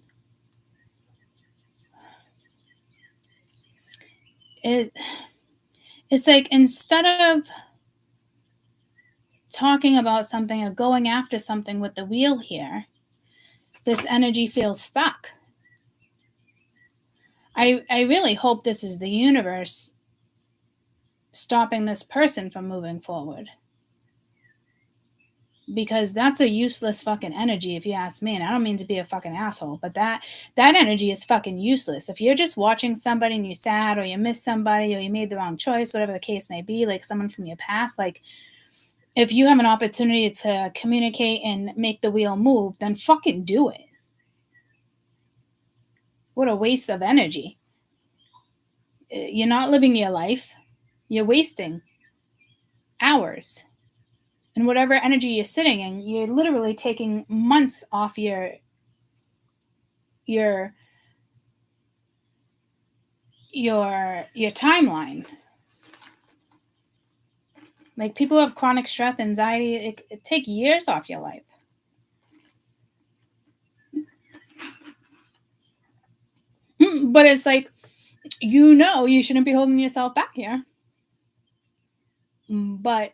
It's like instead of talking about something or going after something with the wheel here, this energy feels stuck. I really hope this is the universe stopping this person from moving forward. Because that's a useless fucking energy, if you ask me. And I don't mean to be a fucking asshole, but that energy is fucking useless. If you're just watching somebody and you're sad, or you miss somebody, or you made the wrong choice, whatever the case may be, like someone from your past, like if you have an opportunity to communicate and make the wheel move, then fucking do it. What a waste of energy. You're not living your life. You're wasting hours. And whatever energy you're sitting in, you're literally taking months off your timeline. Like people who have chronic stress, anxiety, it take years off your life. But it's like, you shouldn't be holding yourself back here. But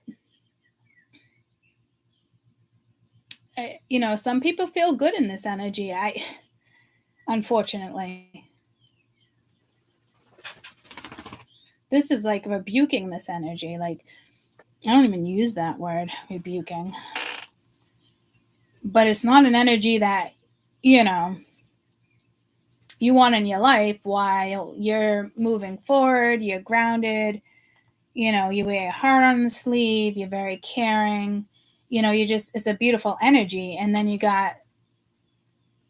some people feel good in this energy. Unfortunately, this is like rebuking this energy. Like, I don't even use that word, rebuking. But it's not an energy that, you want in your life while you're moving forward, you're grounded, you wear your heart on the sleeve, you're very caring, it's a beautiful energy. And then you got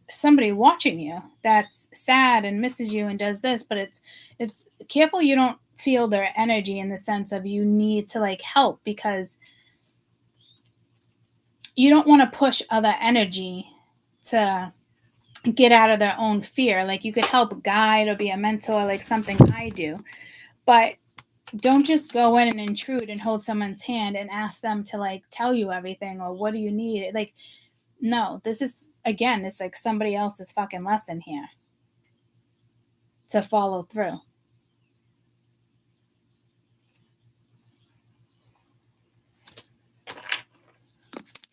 somebody watching you that's sad and misses you and does this, but it's careful you don't feel their energy in the sense of you need to like help, because you don't want to push other energy to get out of their own fear. Like you could help guide or be a mentor, like something I do, but don't just go in and intrude and hold someone's hand and ask them to like tell you everything or what do you need. Like, no, this is, again, it's like somebody else's fucking lesson here to follow through.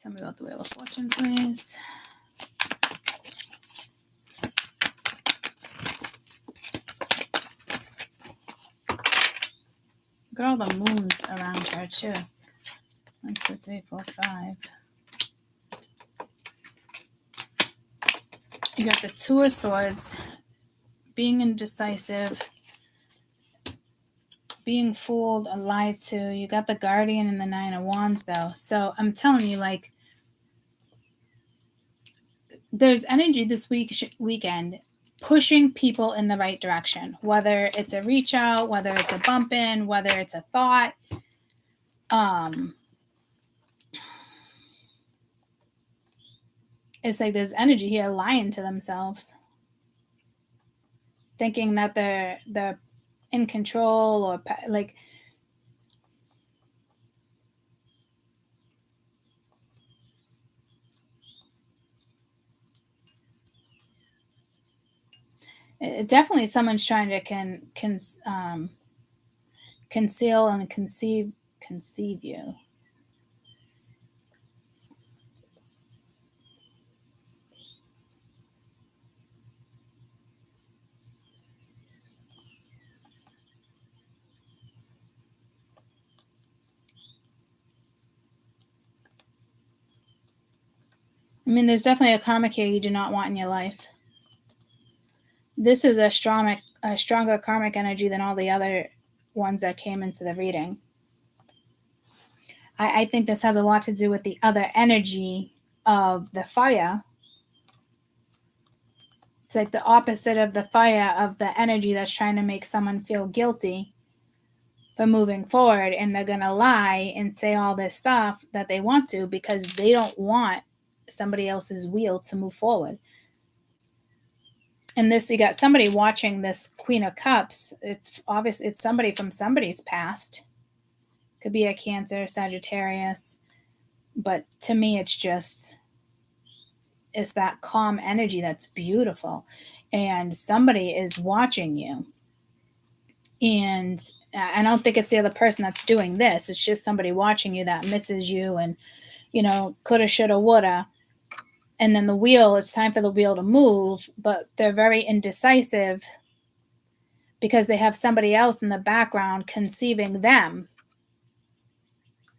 Tell me about the Wheel of Fortune, please. Look at all the moons around her too. 1, 2, 3, 4, 5. You got the Two of Swords, being indecisive, being fooled and lied to. You got the Guardian and the Nine of Wands though. So I'm telling you, like, there's energy this weekend pushing people in the right direction, whether it's a reach out, whether it's a bump in, whether it's a thought. It's like there's energy here lying to themselves, thinking that they're in control, or like, definitely someone's trying to conceal and conceive you. I mean, there's definitely a karmic here you do not want in your life. This is a stronger karmic energy than all the other ones that came into the reading. I think this has a lot to do with the other energy of the fire. It's like the opposite of the fire, of the energy that's trying to make someone feel guilty for moving forward, and they're going to lie and say all this stuff that they want to because they don't want somebody else's wheel to move forward. And this, you got somebody watching this Queen of Cups. It's obvious it's somebody from somebody's past. Could be a Cancer, Sagittarius. But to me, it's that calm energy that's beautiful. And somebody is watching you. And I don't think it's the other person that's doing this. It's just somebody watching you that misses you and, coulda, shoulda, woulda. And then the wheel, it's time for the wheel to move, but they're very indecisive because they have somebody else in the background conceiving them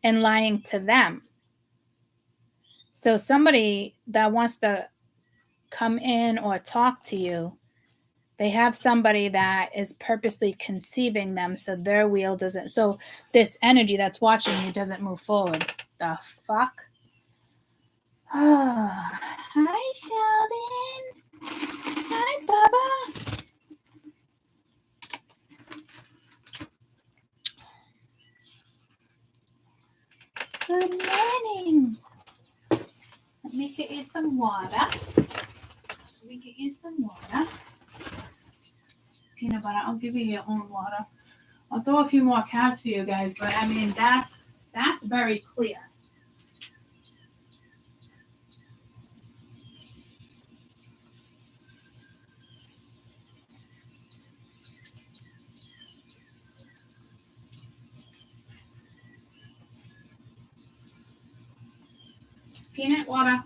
and lying to them. So somebody that wants to come in or talk to you, they have somebody that is purposely conceiving them so their wheel doesn't, so this energy that's watching you doesn't move forward. The fuck? Oh, hi, Sheldon. Hi, Bubba. Good morning. Let me get you some water. Peanut butter. I'll give you your own water. I'll throw a few more cards for you guys, but I mean, that's very clear. Peanut water.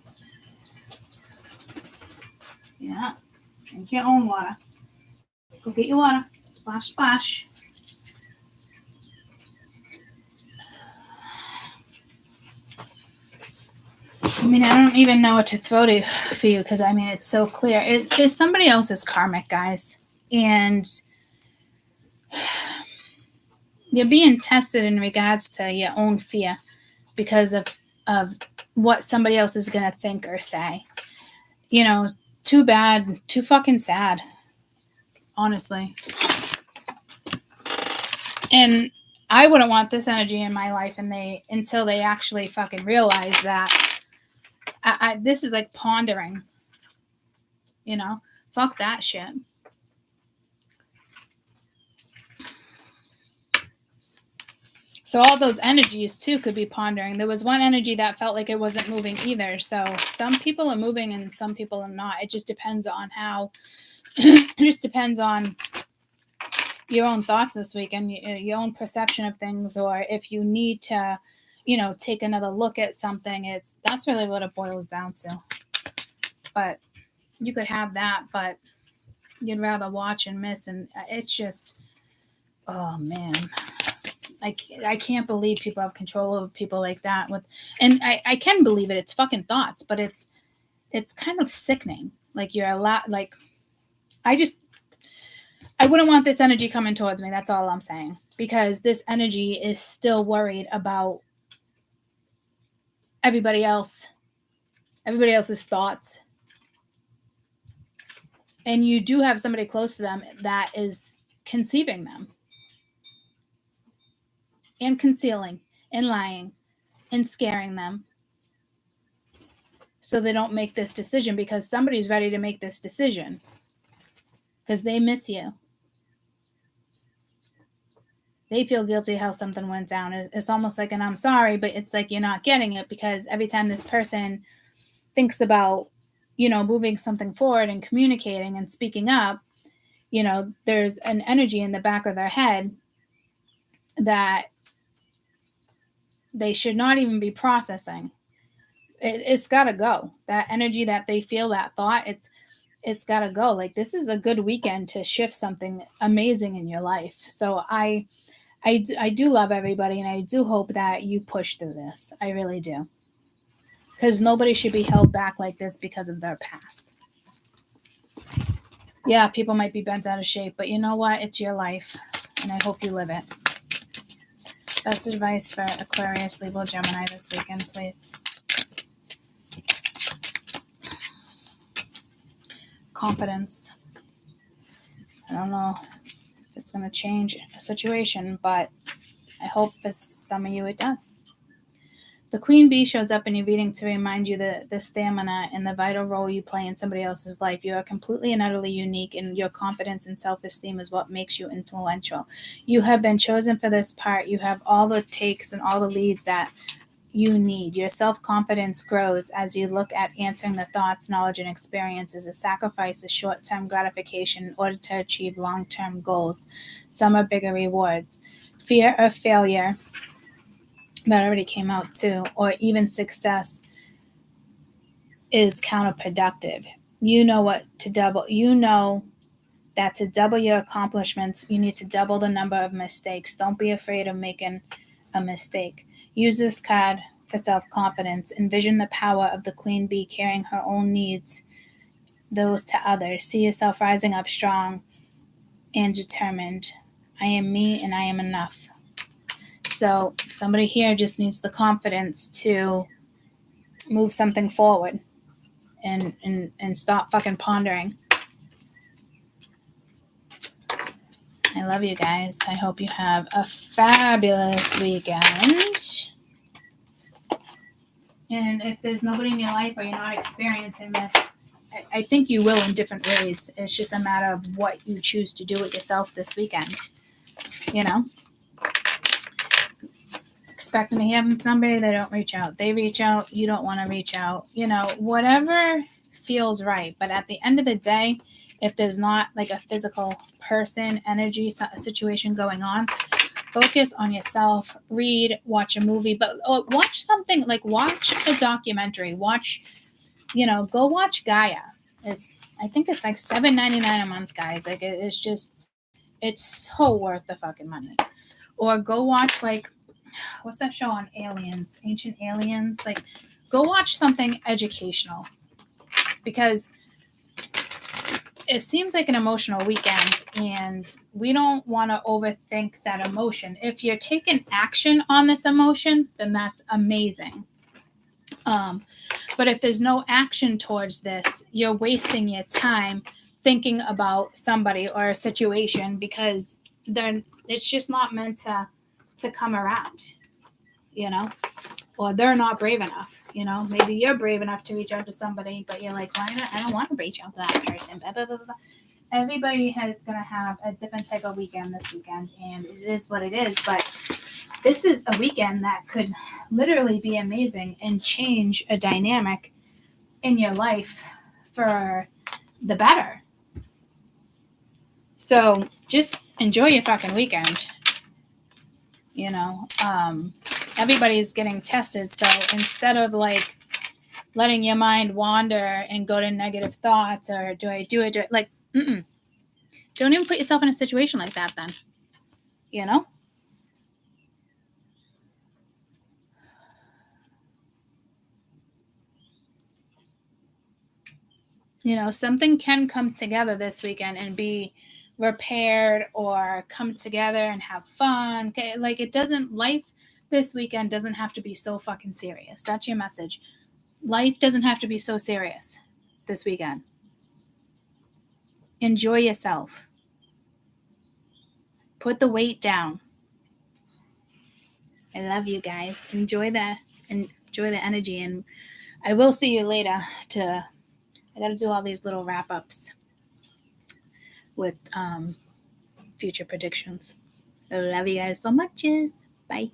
Yeah. Drink your own water. Go get your water. Splash, splash. I mean, I don't even know what to throw for you because, I mean, it's so clear. It is somebody else's karmic, guys. And you're being tested in regards to your own fear because of what somebody else is going to think or say. Too bad, too fucking sad, honestly. And I wouldn't want this energy in my life until they actually fucking realize that this is like pondering, fuck that shit. So all those energies too could be pondering. There was one energy that felt like it wasn't moving either. So some people are moving and some people are not. It just depends on how, it just depends on your own thoughts this week and your own perception of things, or if you need to, take another look at something. That's really what it boils down to. But you could have that, but you'd rather watch and miss, and it's just, oh man. I can't believe people have control over people like that. And I can believe it. It's fucking thoughts, but it's kind of sickening. Like you're a lot, like, I wouldn't want this energy coming towards me. That's all I'm saying. Because this energy is still worried about everybody else's thoughts. And you do have somebody close to them that is conceiving them and concealing and lying and scaring them so they don't make this decision, because somebody's ready to make this decision because they miss you. They feel guilty how something went down. It's almost like an I'm sorry, but it's like you're not getting it, because every time this person thinks about, moving something forward and communicating and speaking up, there's an energy in the back of their head that they should not even be processing. It's got to go. That energy that they feel, that thought, it's got to go. Like, this is a good weekend to shift something amazing in your life. So I do love everybody, and I do hope that you push through this. I really do. Because nobody should be held back like this because of their past. Yeah, people might be bent out of shape, but you know what? It's your life, and I hope you live it. Best advice for Aquarius, Libra, Gemini this weekend, please. Confidence. I don't know if it's going to change a situation, but I hope for some of you it does. The Queen Bee shows up in your reading to remind you that the stamina and the vital role you play in somebody else's life. You are completely and utterly unique, and your confidence and self-esteem is what makes you influential. You have been chosen for this part. You have all the takes and all the leads that you need. Your self-confidence grows as you look at answering the thoughts, knowledge, and experiences. A sacrifice is short-term gratification in order to achieve long-term goals. Some are bigger rewards. Fear of failure, that already came out too, or even success is counterproductive. You know what to double. You know that to double your accomplishments, you need to double the number of mistakes. Don't be afraid of making a mistake. Use this card for self-confidence. Envision the power of the Queen Bee carrying her own needs, those to others. See yourself rising up strong and determined. I am me and I am enough. So somebody here just needs the confidence to move something forward and stop fucking pondering. I love you guys. I hope you have a fabulous weekend. And if there's nobody in your life or you're not experiencing this, I think you will in different ways. It's just a matter of what you choose to do with yourself this weekend. Expecting to hear from somebody, they don't reach out. They reach out, you don't want to reach out. Whatever feels right. But at the end of the day, if there's not like a physical person, energy, a situation going on, focus on yourself. Read, watch a movie, but watch something, like watch a documentary. Go watch Gaia. I think it's like $7.99 a month, guys. Like it's so worth the fucking money. Or go watch what's that show on aliens, Ancient Aliens? Like, go watch something educational, because it seems like an emotional weekend, and we don't want to overthink that emotion. If you're taking action on this emotion, then that's amazing. But if there's no action towards this, you're wasting your time thinking about somebody or a situation, because it's just not meant to come around, or they're not brave enough. Maybe you're brave enough to reach out to somebody, but you're like, I don't want to reach out to that person. Blah, blah, blah, blah. Everybody is going to have a different type of weekend this weekend, and it is what it is. But this is a weekend that could literally be amazing and change a dynamic in your life for the better. So just enjoy your fucking weekend. Everybody's getting tested. So instead of letting your mind wander and go to negative thoughts, or do I do it? Don't even put yourself in a situation like that then, You know, something can come together this weekend and be repaired or come together and have fun. Okay? Like life this weekend doesn't have to be so fucking serious. That's your message. Life doesn't have to be so serious this weekend. Enjoy yourself. Put the weight down. I love you guys. Enjoy the energy, and I will see you later. I got to do all these little wrap ups with future predictions. I love you guys so much. Bye.